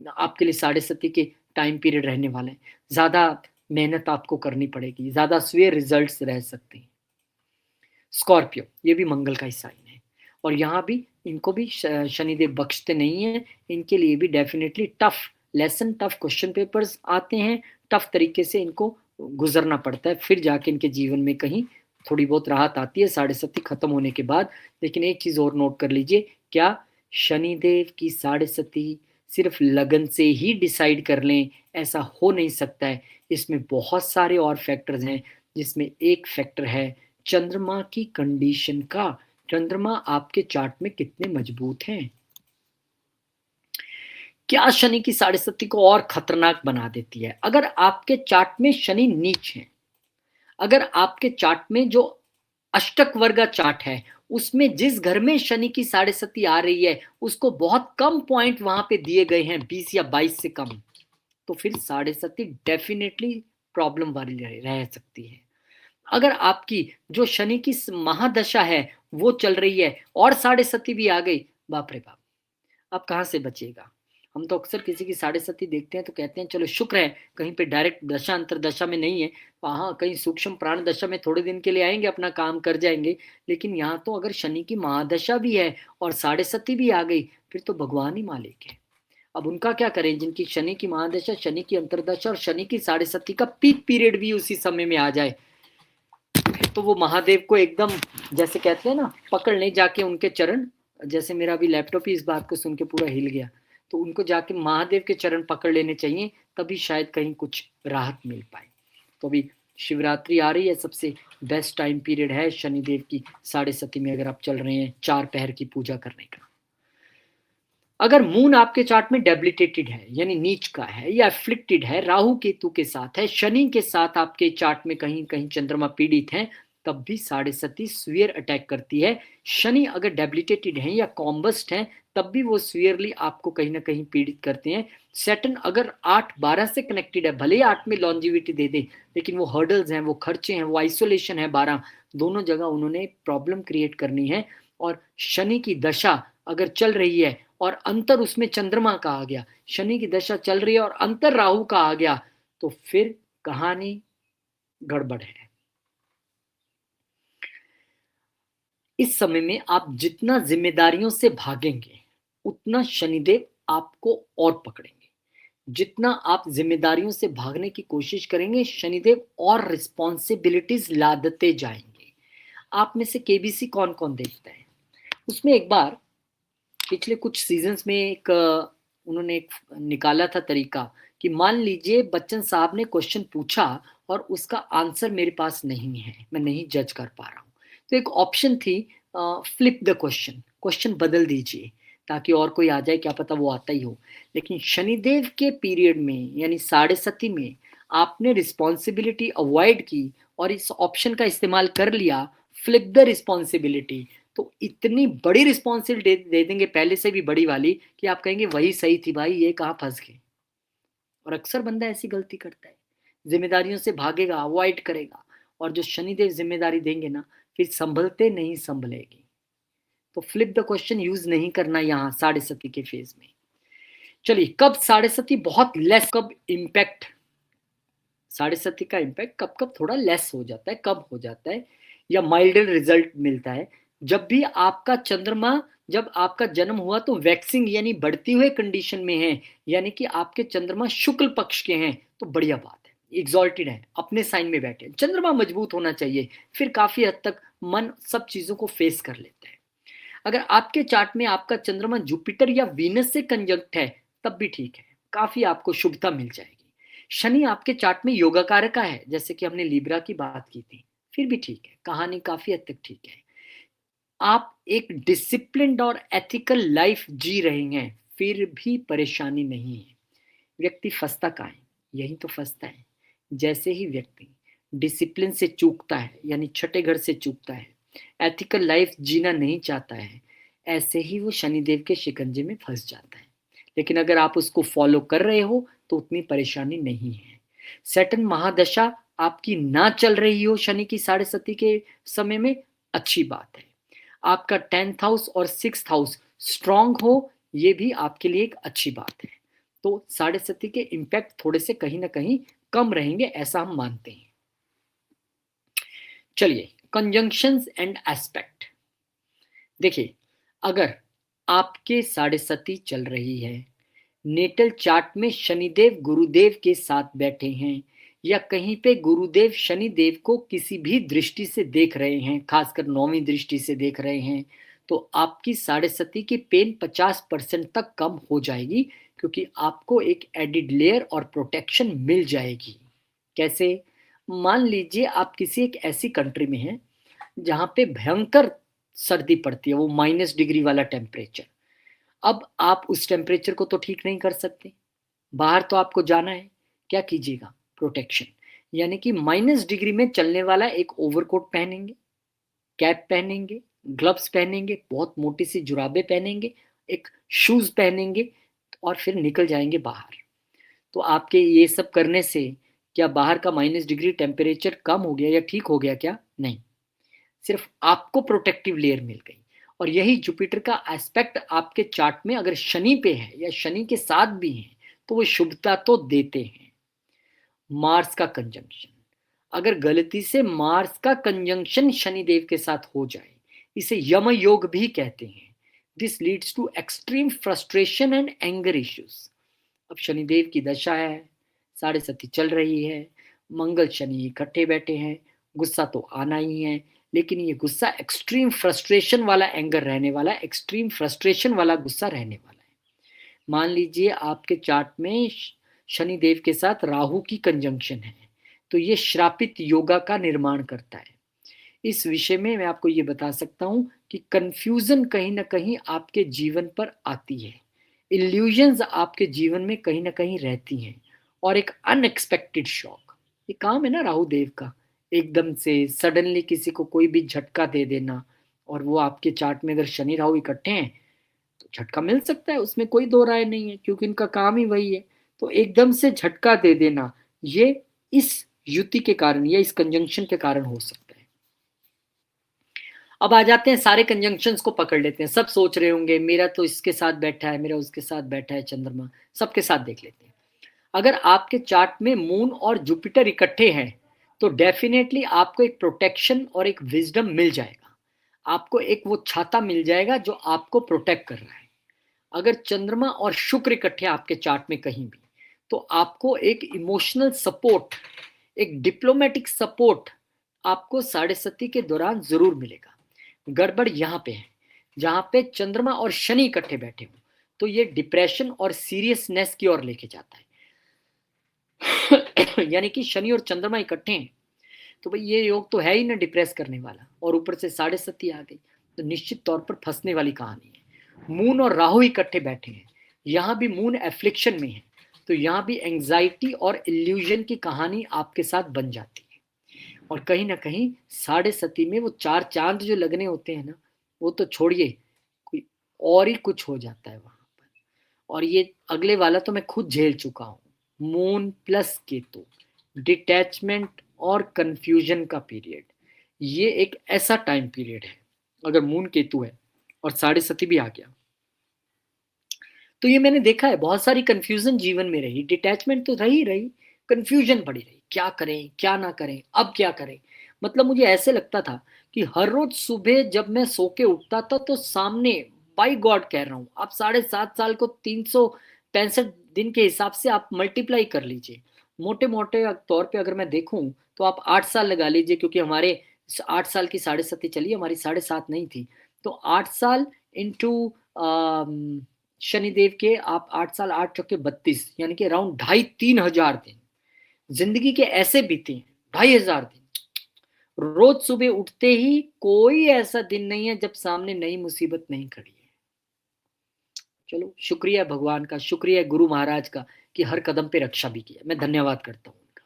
आपके लिए साढ़े सती के टाइम पीरियड रहने वाले हैं। ज़्यादा मेहनत आपको करनी पड़ेगी, ज़्यादा स्वे रिज़ल्ट्स रह सकते हैं। स्कॉर्पियो, ये भी मंगल का ही साइन है और यहाँ भी इनको भी शनिदेव बख्शते नहीं हैं, इनके लिए भी definitely tough lesson, tough question papers आते हैं, टफ तरीके से इनको गुज़रना पड़ता है, फिर जाके इनके जीवन में कहीं थोड़ी बहुत राहत आती है साढ़े सती खत्म होने के बाद। लेकिन एक चीज़ और नोट कर लीजिए, क्या शनिदेव की साढ़े सती सिर्फ़ लगन से ही डिसाइड कर लें, ऐसा हो नहीं सकता है। इसमें बहुत सारे और फैक्टर्स हैं, जिसमें एक फैक्टर है चंद्रमा की कंडीशन का। चंद्रमा आपके चार्ट में कितने मजबूत हैं? क्या शनि की साढ़े सती को और खतरनाक बना देती है? अगर आपके चार्ट में शनि नीच है, अगर आपके चार्ट में जो अष्टक वर्गा चार्ट है, उसमें जिस घर में शनि की साढ़े सती आ रही है, उसको बहुत कम पॉइंट वहां पे दिए गए हैं, 20 या 22 से कम, तो फिर साढ़े सती डेफिनेटली प्रॉब्लम वाली रह सकती है। अगर आपकी जो शनि की महादशा है वो चल रही है और साढ़े सती भी आ गई, बाप रे बाप, अब कहाँ से बचेगा? हम तो अक्सर किसी की साढ़े सती देखते हैं तो कहते हैं चलो शुक्र है कहीं पे डायरेक्ट दशा अंतर दशा में नहीं है, वहाँ कहीं सूक्ष्म प्राण दशा में थोड़े दिन के लिए आएंगे, अपना काम कर जाएंगे। लेकिन यहाँ तो अगर शनि की महादशा भी है और साढ़े सती भी आ गई, फिर तो भगवान ही मालिक है। अब उनका क्या करें जिनकी शनि की महादशा, शनि की अंतरदशा और शनि की साढ़े सती का पीक पीरियड भी उसी समय में आ जाए, तो वो महादेव को एकदम जैसे कहते हैं ना, पकड़ ले जाके उनके चरण। जैसे मेरा अभी लैपटॉप ही इस बात को सुन के पूरा हिल गया, तो उनको जाके महादेव के चरण पकड़ लेने चाहिए, तभी शायद कहीं कुछ राहत मिल पाए। तो अभी शिवरात्रि आ रही है, सबसे बेस्ट टाइम पीरियड है शनिदेव की साढ़े सती में अगर आप चल रहे हैं 4 पहर की पूजा करने का। अगर मून आपके चार्ट में डेबिलिटेटेड है यानी नीच का है या एफ्लिक्टेड है, राहु केतु के साथ है, शनि के साथ आपके चार्ट में कहीं कहीं चंद्रमा पीड़ित है, तब भी साढ़े सती स्वीयर अटैक करती है। शनि अगर डेबिलिटेटेड है या कॉम्बस्ट है, तब भी वो स्वीयरली आपको कहीं ना कहीं पीड़ित करते हैं। सैटर्न अगर 8-12 से कनेक्टेड है, भले ही 8 में लॉन्जिविटी दे दे, लेकिन वो हर्डल्स हैं, वो खर्चे हैं, वो आइसोलेशन है, 12 दोनों जगह उन्होंने प्रॉब्लम क्रिएट करनी है। और शनि की दशा अगर चल रही है और अंतर उसमें चंद्रमा का आ गया, शनि की दशा चल रही है और अंतर राहु का आ गया, तो फिर कहानी गड़बड़ है। इस समय में आप जितना जिम्मेदारियों से भागेंगे, उतना शनिदेव आपको और पकड़ेंगे। जितना आप जिम्मेदारियों से भागने की कोशिश करेंगे, शनिदेव और रिस्पॉन्सिबिलिटीज लादते जाएंगे। आप में से केबीसी कौन कौन देखता है? उसमें एक बार पिछले कुछ सीजन्स में एक उन्होंने एक निकाला था तरीका कि मान लीजिए बच्चन साहब ने क्वेश्चन पूछा और उसका आंसर मेरे पास नहीं है, मैं नहीं जज कर पा रहा हूँ, तो एक ऑप्शन थी फ्लिप द क्वेश्चन, क्वेश्चन बदल दीजिए ताकि और कोई आ जाए, क्या पता वो आता ही हो। लेकिन शनिदेव के पीरियड में यानी साढ़े सती में आपने रिस्पॉन्सिबिलिटी अवॉइड की और इस ऑप्शन का इस्तेमाल कर लिया, फ्लिप द रिस्पॉन्सिबिलिटी, तो इतनी बड़ी रिस्पॉन्सिबिलिटी दे देंगे, पहले से भी बड़ी वाली, कि आप कहेंगे वही सही थी भाई, ये कहाँ फंस गए। और अक्सर बंदा ऐसी गलती करता है, जिम्मेदारियों से भागेगा, अवॉइड करेगा, और जो शनिदेव जिम्मेदारी देंगे ना, फिर संभलते नहीं संभलेगी। तो फ्लिप द क्वेश्चन यूज नहीं करना यहाँ साढ़े सती के फेज में। चलिए, कब साढ़े सती बहुत लेस, कब इम्पैक्ट, साढ़े सती का इम्पैक्ट कब कब थोड़ा लेस हो जाता है, कब हो जाता है या माइल्डर रिजल्ट मिलता है? जब भी आपका चंद्रमा, जब आपका जन्म हुआ तो वैक्सिंग यानी बढ़ती हुए कंडीशन में है, यानी कि आपके चंद्रमा शुक्ल पक्ष के हैं, तो बढ़िया बात है, एग्जॉल्टेड है, अपने साइन में बैठे। चंद्रमा मजबूत होना चाहिए, फिर काफी हद तक मन सब चीजों को फेस कर लेता है। अगर आपके चार्ट में आपका चंद्रमा जुपिटर या वीनस से कंजंक्ट है, तब भी ठीक है, काफी आपको शुभता मिल जाएगी। शनि आपके चार्ट में योगा कारक का है, जैसे कि हमने लिब्रा की बात की थी, फिर भी ठीक है, कहानी काफी हद तक ठीक है। आप एक डिसिप्लिन्ड और एथिकल लाइफ जी रहे हैं, फिर भी परेशानी नहीं है। व्यक्ति फंसता कहाँ है? यही तो फंसता है। जैसे ही व्यक्ति डिसिप्लिन से चूकता है, यानी छठे घर से चूकता है, एथिकल लाइफ जीना नहीं चाहता है, ऐसे ही वो शनिदेव के शिकंजे में फंस जाता है। लेकिन अगर आप उसको फॉलो कर रहे हो तो उतनी परेशानी नहीं है। सैटर्न महादशा आपकी ना चल रही हो शनि की साढ़े सती के समय में, अच्छी बात है। आपका 10th हाउस और 6th हाउस स्ट्रांग हो, ये भी आपके लिए एक अच्छी बात है। तो साढ़े सती के इम्पैक्ट थोड़े से कहीं ना कहीं कम रहेंगे, ऐसा हम मानते हैं। चलिए, कंजंक्शंस एंड एस्पेक्ट। देखिए, अगर आपके साढ़े सती चल रही है, नेटल चार्ट में शनिदेव गुरुदेव के साथ बैठे हैं, या कहीं पे गुरुदेव शनिदेव को किसी भी दृष्टि से देख रहे हैं, खासकर 9वीं दृष्टि से देख रहे हैं, तो आपकी साढ़े सती की पेन 50% तक कम हो जाएगी, क्योंकि आपको एक एडिड लेयर और प्रोटेक्शन मिल जाएगी। कैसे? मान लीजिए आप किसी एक ऐसी कंट्री में हैं जहां पे भयंकर सर्दी पड़ती है, वो -डिग्री वाला टेम्परेचर। अब आप उस टेम्परेचर को तो ठीक नहीं कर सकते, बाहर तो आपको जाना है। क्या कीजिएगा? प्रोटेक्शन, यानी कि -डिग्री में चलने वाला एक ओवरकोट पहनेंगे, कैप पहनेंगे, ग्लव्स पहनेंगे, बहुत मोटी सी जुराबें पहनेंगे, एक शूज पहनेंगे, और फिर निकल जाएंगे बाहर। तो आपके ये सब करने से क्या बाहर का -डिग्री टेम्परेचर कम हो गया या ठीक हो गया क्या? नहीं, सिर्फ आपको प्रोटेक्टिव लेयर मिल गई। और यही जुपिटर का एस्पेक्ट आपके चार्ट में अगर शनि पे है या शनि के साथ भी है, तो वो शुभता तो देते हैं। मार्स का कंजंक्शन, अगर गलती से मार्स का कंजंक्शन शनिदेव के साथ हो जाए, इसे यम योग भी कहते हैं। This leads to extreme frustration and anger issues. अब शनिदेव की दशा है, साढ़े सती चल रही है, मंगल शनि इकट्ठे बैठे हैं, गुस्सा तो आना ही है, लेकिन ये गुस्सा एक्सट्रीम फ्रस्ट्रेशन वाला एंगर रहने वाला है, एक्सट्रीम फ्रस्ट्रेशन वाला गुस्सा रहने वाला है। मान लीजिए आपके चार्ट में शनिदेव के साथ राहु की कंजंक्शन है, तो ये श्रापित योगा का निर्माण करता है। इस विषय में मैं आपको ये बता सकता हूँ कि कंफ्यूजन कहीं ना कहीं आपके जीवन पर आती है, इल्यूजन्स आपके जीवन में कहीं ना कहीं रहती हैं, और एक अनएक्सपेक्टेड शॉक, ये काम है ना राहु देव का, एकदम से सडनली किसी को कोई भी झटका दे देना। और वो आपके चार्ट में अगर शनि राहु इकट्ठे हैं तो झटका मिल सकता है, उसमें कोई दो राय नहीं है, क्योंकि इनका काम ही वही है। तो एकदम से झटका दे देना, ये इस युति के कारण या इस कंजंक्शन के कारण हो सकता है। अब आ जाते हैं, सारे कंजंक्शंस को पकड़ लेते हैं। सब सोच रहे होंगे मेरा तो इसके साथ बैठा है, मेरा उसके साथ बैठा है चंद्रमा, सबके साथ देख लेते हैं। अगर आपके चार्ट में मून और जुपिटर इकट्ठे हैं, तो डेफिनेटली आपको एक प्रोटेक्शन और एक विजडम मिल जाएगा, आपको एक वो छाता मिल जाएगा जो आपको प्रोटेक्ट कर रहा है। अगर चंद्रमा और शुक्र इकट्ठे आपके चार्ट में कहीं भी, तो आपको एक इमोशनल सपोर्ट, एक डिप्लोमेटिक सपोर्ट आपको साढ़े सती के दौरान जरूर मिलेगा। गड़बड़ यहाँ पे है, जहाँ पे चंद्रमा और शनि इकट्ठे बैठे हो, तो ये डिप्रेशन और सीरियसनेस की ओर लेके जाता है। यानी कि शनि और चंद्रमा इकट्ठे हैं, तो भाई ये योग तो है ही ना डिप्रेस करने वाला, और ऊपर से साढ़े सती आ गई, तो निश्चित तौर पर फंसने वाली कहानी है। मून और राहु इकट्ठे बैठे हैं, यहाँ भी मून एफ्लिक्शन में है, तो यहाँ भी एंजाइटी और इल्यूजन की कहानी आपके साथ बन जाती है। और कहीं ना कहीं साढ़े सती में वो चार चांद जो लगने होते हैं ना, वो तो छोड़िए, कोई और ही कुछ हो जाता है वहां पर। और ये अगले वाला तो मैं खुद झेल चुका हूँ, मून प्लस केतु, डिटैचमेंट और कंफ्यूजन का पीरियड। ये एक ऐसा टाइम पीरियड है, अगर मून केतु है और साढ़े सती भी आ गया, तो ये मैंने देखा है, बहुत सारी कंफ्यूजन जीवन में रही, डिटैचमेंट तो रही रही, कंफ्यूजन पड़ी रही, क्या करें क्या ना करें, अब क्या करें। मतलब मुझे ऐसे लगता था कि हर रोज सुबह जब मैं सो के उठता था, तो सामने, बाई गॉड कह रहा हूँ, आप 7.5 साल को 365 दिन के हिसाब से आप मल्टीप्लाई कर लीजिए, मोटे मोटे तौर पे अगर मैं देखूं तो आप 8 साल लगा लीजिए, क्योंकि हमारे 8 साल की साढ़े सती चली, हमारी 7.5 नहीं थी। तो 8 साल इंटू शनिदेव के, आप 8 साल 8 चौके 32, यानी कि अराउंड 2,500-3,000 दिन जिंदगी के ऐसे बीते हैं, 2,500 दिन। रोज सुबह उठते ही कोई ऐसा दिन नहीं है जब सामने नई मुसीबत नहीं खड़ी है। चलो, शुक्रिया भगवान का, शुक्रिया गुरु महाराज का कि हर कदम पे रक्षा भी किया, मैं धन्यवाद करता हूँ उनका।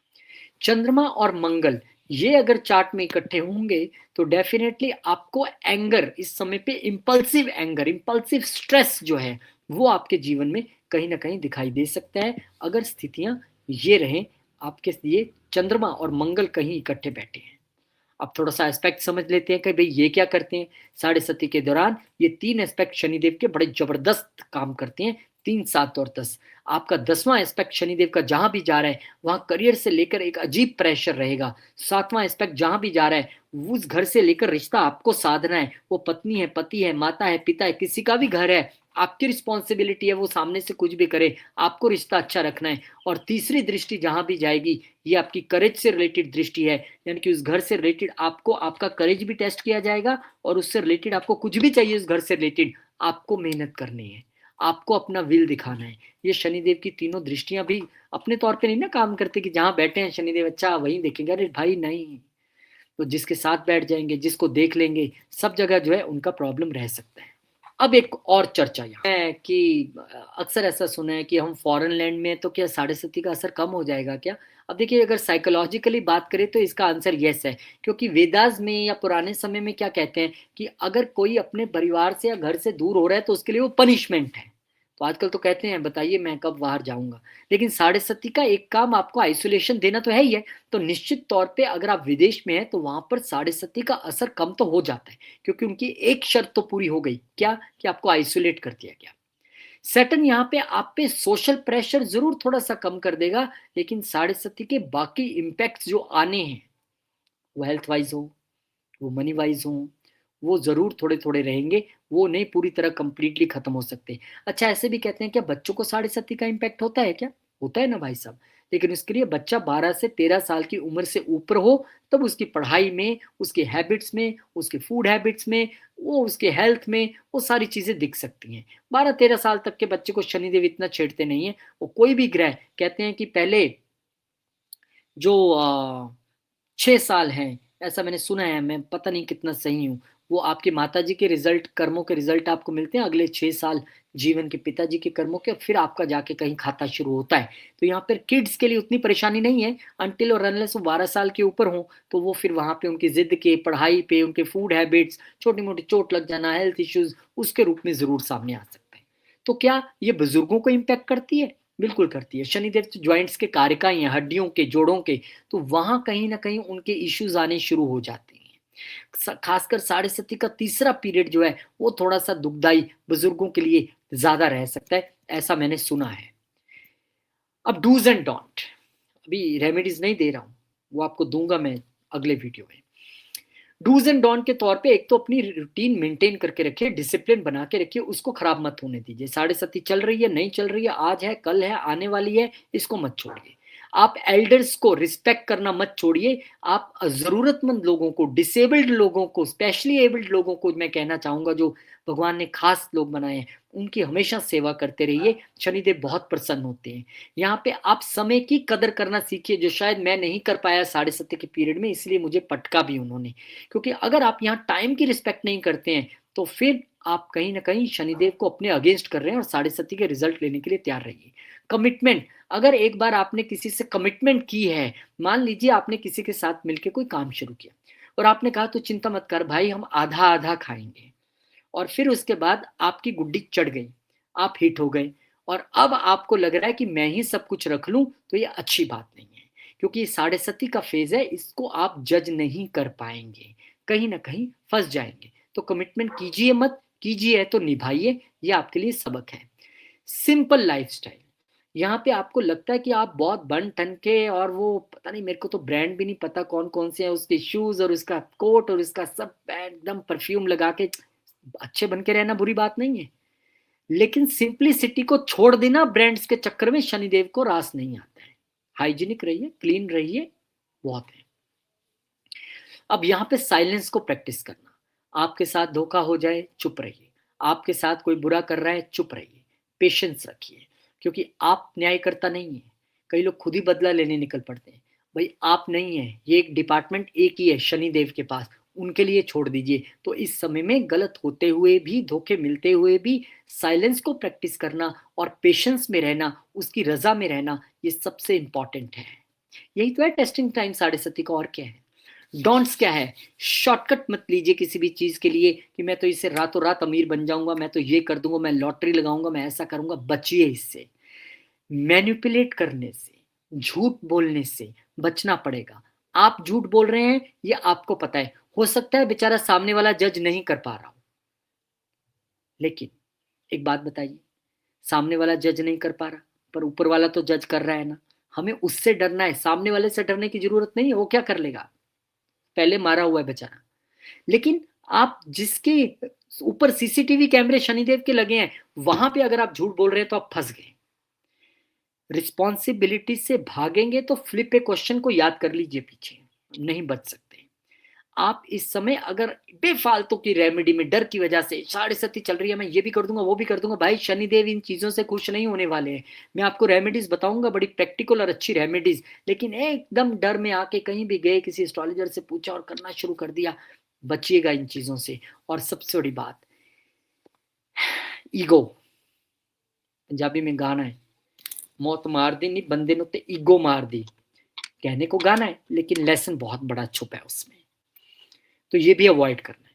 चंद्रमा और मंगल ये अगर चार्ट में इकट्ठे होंगे, तो डेफिनेटली आपको एंगर, इस समय पे इंपल्सिव एंगर, इंपल्सिव स्ट्रेस जो है, वो आपके जीवन में कहीं ना कहीं दिखाई दे सकता है, अगर स्थितियां ये रहें आपके लिए चंद्रमा और मंगल कहीं इकट्ठे बैठे हैं। अब थोड़ा-सा एस्पेक्ट समझ लेते हैं कि भई ये क्या करते हैं। साढ़े सती के दौरान ये 3 एस्पेक्ट शनिदेव के बड़े ज़बरदस्त काम करते हैं, 3, 7 और 10। आपका 10वां एस्पेक्ट शनिदेव का जहाँ भी जा रहा है, वहाँ करियर से लेकर एक अजीब प्रेशर रहेगा। 7वां एस्पेक्ट जहाँ भी जा रहा है, उस घर से लेकर रिश्ता आपको साधना है। वो पत्नी है, पति है, माता है, पिता है, किसी का भी घर है, आपकी रिस्पॉन्सिबिलिटी है वो सामने से कुछ भी करे, आपको रिश्ता अच्छा रखना है। और तीसरी दृष्टि जहाँ भी जाएगी, ये आपकी करेज से रिलेटेड दृष्टि है। यानी कि उस घर से रिलेटेड आपको आपका करेज भी टेस्ट किया जाएगा और उससे रिलेटेड आपको कुछ भी चाहिए उस घर से रिलेटेड, आपको मेहनत करनी है, आपको अपना विल दिखाना है। ये शनिदेव की तीनों दृष्टियां भी अपने तौर पे नहीं ना काम करती कि जहां बैठे हैं शनिदेव अच्छा वहीं देखेंगे, अरे भाई नहीं। तो जिसके साथ बैठ जाएंगे, जिसको देख लेंगे, सब जगह जो है उनका प्रॉब्लम रह सकता है। अब एक और चर्चा यहाँ है कि अक्सर ऐसा सुना है कि हम फॉरेन लैंड में तो क्या साढ़े सती का असर कम हो जाएगा क्या? अब देखिए अगर साइकोलॉजिकली बात करें तो इसका आंसर येस है, क्योंकि वेदास में या पुराने समय में क्या कहते हैं कि अगर कोई अपने परिवार से या घर से दूर हो रहा है तो उसके लिए वो पनिशमेंट है। तो आजकल तो कहते हैं बताइए मैं कब बाहर जाऊँगा? लेकिन साढ़े सती का एक काम आपको आइसोलेशन देना तो है ही है, तो निश्चित तौर पे अगर आप विदेश में हैं तो वहाँ पर साढ़े सती का असर कम तो हो जाता है, क्योंकि उनकी एक शर्त तो पूरी हो गई, क्या? कि आपको आइसोलेट कर दिया गया। सैटर्न यहाँ पे आप पे सोशल प्रेशर ज़रूर थोड़ा-सा कम कर देगा, लेकिन साढ़े सती के बाकी इम्पैक्ट्स जो आने हैं, वो हेल्थ वाइज़ हो, वो मनी वाइज़ हों, वो ज़रूर थोड़े-थोड़े रहेंगे, वो नहीं पूरी तरह कंप्लीटली खत्म हो सकते। अच्छा ऐसे भी कहते हैं क्या बच्चों को साढ़े सती का इम्पैक्ट होता है क्या? होता है ना भाई साहब, लेकिन उसके लिए बच्चा 12 से 13 साल की उम्र से ऊपर हो, तब उसकी पढ़ाई में, उसके हैबिट्स में, उसके फूड हैबिट्स में, वो उसके हेल्थ में, वो सारी चीज़ें दिख सकती हैं। 12-13 साल तक के बच्चे को शनिदेव इतना छेड़ते नहीं हैं, वो कोई भी ग्रह कहते हैं कि पहले जो 6 साल हैं, ऐसा मैंने सुना है, मैं पता नहीं कितना सही हूँ। वो आपके माताजी के रिज़ल्ट कर्मों के रिज़ल्ट आपको मिलते हैं अगले 6 साल जीवन के पिताजी के कर्मों के, फिर आपका जाके कहीं खाता शुरू होता है। तो यहाँ पर किड्स के लिए उतनी परेशानी नहीं है अनटिल और अनलेस वो 12 साल के ऊपर हों, तो वो फिर वहाँ पे उनकी ज़िद के, पढ़ाई पे, उनके फूड हैबिट्स, छोटी-मोटी चोट लग जाना, हेल्थ इश्यूज़ उसके रूप में ज़रूर सामने आ सकते हैं। तो क्या ये बुज़ुर्गों को इम्पैक्ट करती है? बिल्कुल करती है। शनिदेव तो जॉइंट्स के कारक ही हैं, हड्डियों के, जोड़ों के, तो वहाँ कहीं न कहीं उनके इश्यूज़ आने शुरू हो जाते हैं। खासकर साढ़े सती का तीसरा पीरियड जो है, वो थोड़ा-सा दुखदाई बुजुर्गों के लिए ज़्यादा रह सकता है, ऐसा मैंने सुना है। अब डूज़ एंड डोंट, अभी रेमेडीज़ नहीं दे रहा हूँ, वो आपको दूँगा मैं अगले वीडियो में। डूज़ एंड डोंट के तौर पे एक तो अपनी रूटीन मेंटेन करके रखिए, डिसिप्लिन बना के रखिए, उसको खराब मत होने दीजिए। साढ़े सती चल रही है, नहीं चल रही है, आज है, कल है, आने वाली है, इसको मत छोड़िए। आप एल्डर्स को रिस्पेक्ट करना मत छोड़िए। आप ज़रूरतमंद लोगों को, डिसेबल्ड लोगों को, स्पेशली एबल्ड लोगों को मैं कहना चाहूँगा जो भगवान ने खास लोग बनाए हैं, उनकी हमेशा सेवा करते रहिए। शनिदेव बहुत प्रसन्न होते हैं। यहाँ पे आप समय की कदर करना सीखिए, जो शायद मैं नहीं कर पाया साढ़े सती के पीरियड में, इसलिए मुझे पटका भी उन्होंने। क्योंकि अगर आप यहाँ टाइम की रिस्पेक्ट नहीं करते हैं, तो फिर आप कहीं न कहीं शनिदेव को अपने अगेंस्ट कर रहे हैं और साढ़े सती के रिज़ल्ट लेने के लिए तैयार रहिए। कमिटमेंट, अगर एक बार आपने किसी से कमिटमेंट की है, मान लीजिए आपने किसी के साथ मिलके कोई काम शुरू किया और आपने कहा तो चिंता मत कर भाई हम आधा-आधा खाएँगे, और फिर उसके बाद आपकी गुड्डी चढ़ गई, आप हिट हो गए और अब आपको लग रहा है कि मैं ही सब कुछ रख लूँ, तो ये अच्छी बात नहीं है। क्योंकि ये साढ़े सती का फ़ेज़ है, इसको आप जज नहीं कर पाएँगे, कहीं न कहीं फँस जाएँगे। तो कमिटमेंट कीजिए मत, कीजिए है तो निभाइए, ये आपके लिए सबक है। सिंपल लाइफ़स्टाइल, यहाँ पे आपको लगता है कि आप बहुत बन-ठन के और वो पता नहीं, मेरे को तो ब्रांड भी नहीं पता कौन-कौन से हैं, उसके शूज़ और उसका कोट और उसका सब एकदम परफ्यूम लगा के अच्छे बन के रहना बुरी बात नहीं है। लेकिन सिंप्लिसिटी को छोड़ देना ब्रांड्स के चक्कर में शनिदेव को रास नहीं आता है। हाइजीनिक रहिए, क्लीन रहिए, बहुत है। अब यहाँ पे साइलेंस को प्रैक्टिस करना। आपके साथ धोखा हो जाए, चुप रहिए। आपके साथ कोई बुरा कर रहा है, चुप रहिए। पेशेंस रखिए, क्योंकि आप न्यायकर्ता नहीं हैं। कई लोग खुद ही बदला लेने निकल पड़ते हैं। भई आप नहीं हैं, ये एक डिपार्टमेंट एक ही है शनिदेव के पास, उनके लिए छोड़ दीजिए। तो इस समय में गलत होते हुए भी, धोखे मिलते हुए भी साइलेंस को प्रैक्टिस करना और पेशेंस में रहना, उसकी रज़ा में रहना, ये सबसे इम्पोर्टेंट है। यही तो है टेस्टिंग टाइम साढ़े सती का, और क्या है। डोंट्स क्या है? शॉर्टकट मत लीजिए किसी भी चीज़ के लिए कि मैं तो इससे रातों-रात अमीर बन जाऊँगा, मैं तो ये कर दूँगा, मैं लॉटरी लगाऊँगा, मैं ऐसा करूँगा, बचिए इससे। मैनिपुलेट करने से, झूठ बोलने से बचना पड़ेगा। आप झूठ बोल रहे हैं, ये आपको पता है। हो सकता है बेचारा सामने वाला जज नहीं कर पा रहा हो, लेकिन एक बात बताइए, सामने वाला जज नहीं कर पा रहा, पर ऊपर वाला तो जज कर रहा है ना। हमें उससे डरना है, सामने वाले से डरने की जरूरत नहीं है। वो क्या कर लेगा, पहले मारा हुआ है बेचारा। लेकिन आप जिसके ऊपर सीसीटीवी कैमरे शनिदेव के लगे हैं, वहां पे अगर आप झूठ बोल रहे हैं तो आप फंस गए। रिस्पॉन्सिबिलिटी से भागेंगे तो फ्लिप ए क्वेश्चन को याद कर लीजिए, पीछे नहीं बच सकते। आप इस समय अगर बेफालतू की रेमेडी में डर की वजह से, साढ़े सती चल रही है, मैं ये भी कर दूंगा वो भी कर दूंगा, भाई शनिदेव इन चीजों से खुश नहीं होने वाले हैं। मैं आपको रेमेडीज बताऊंगा, बड़ी प्रैक्टिकल और अच्छी रेमेडीज, लेकिन एकदम डर में आके कहीं भी गए, किसी एस्ट्रोलॉजर से पूछा और करना शुरू कर दिया, बचिएगा इन चीजों से। और सबसे बड़ी बात, ईगो, पंजाबी में गाना है, मौत मार दी नहीं बंदे ने ते ईगो मार दी। कहने को गाना है, लेकिन लेसन बहुत बड़ा छुपा है उसमें, तो ये भी अवॉइड करना है।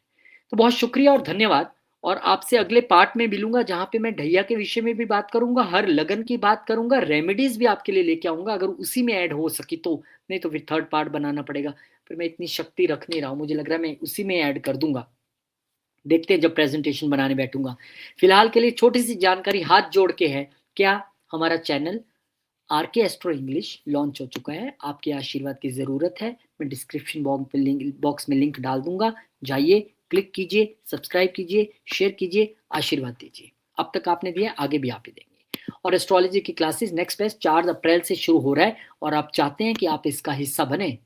तो बहुत शुक्रिया और धन्यवाद। और आपसे अगले पार्ट में मिलूंगा, जहां पे मैं ढैया के विषय में भी बात करूंगा, हर लगन की बात करूंगा, रेमेडीज भी आपके लिए लेके आऊंगा, अगर उसी में ऐड हो सकी तो। नहीं तो फिर थर्ड पार्ट बनाना पड़ेगा, फिर मैं इतनी शक्ति रख नहीं रहा हूं, मुझे लग रहा है मैं उसी में ऐड कर दूंगा। देखते हैं जब प्रेजेंटेशन बनाने बैठूंगा। फिलहाल के लिए छोटी सी जानकारी हाथ जोड़ के है, क्या हमारा channel RK astro English launch हो चुका है। आपके आशीर्वाद की ज़रूरत है। मैं डिस्क्रिप्शन बॉक्स में लिंक डाल दूंगा, जाइए, क्लिक कीजिए, सब्सक्राइब कीजिए, शेयर कीजिए, आशीर्वाद दीजिए। अब तक आपने दिया, आगे भी आप ही देंगे। और एस्ट्रोलॉजी की क्लासेस नेक्स्ट बैच 4 अप्रैल से शुरू हो रहा है, और आप चाहते हैं कि आप इसका हिस्सा बने,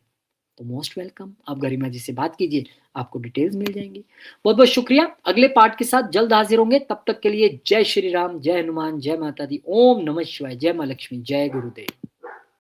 तो मोस्ट वेलकम। आप गरिमा जी से बात कीजिए, आपको डिटेल्स मिल जाएंगी। बहुत बहुत शुक्रिया। अगले पार्ट के साथ जल्द हाजिर होंगे, तब तक के लिए जय श्री राम, जय हनुमान, जय माता दी, ओम नमः शिवाय, जय मां लक्ष्मी, जय गुरुदेव।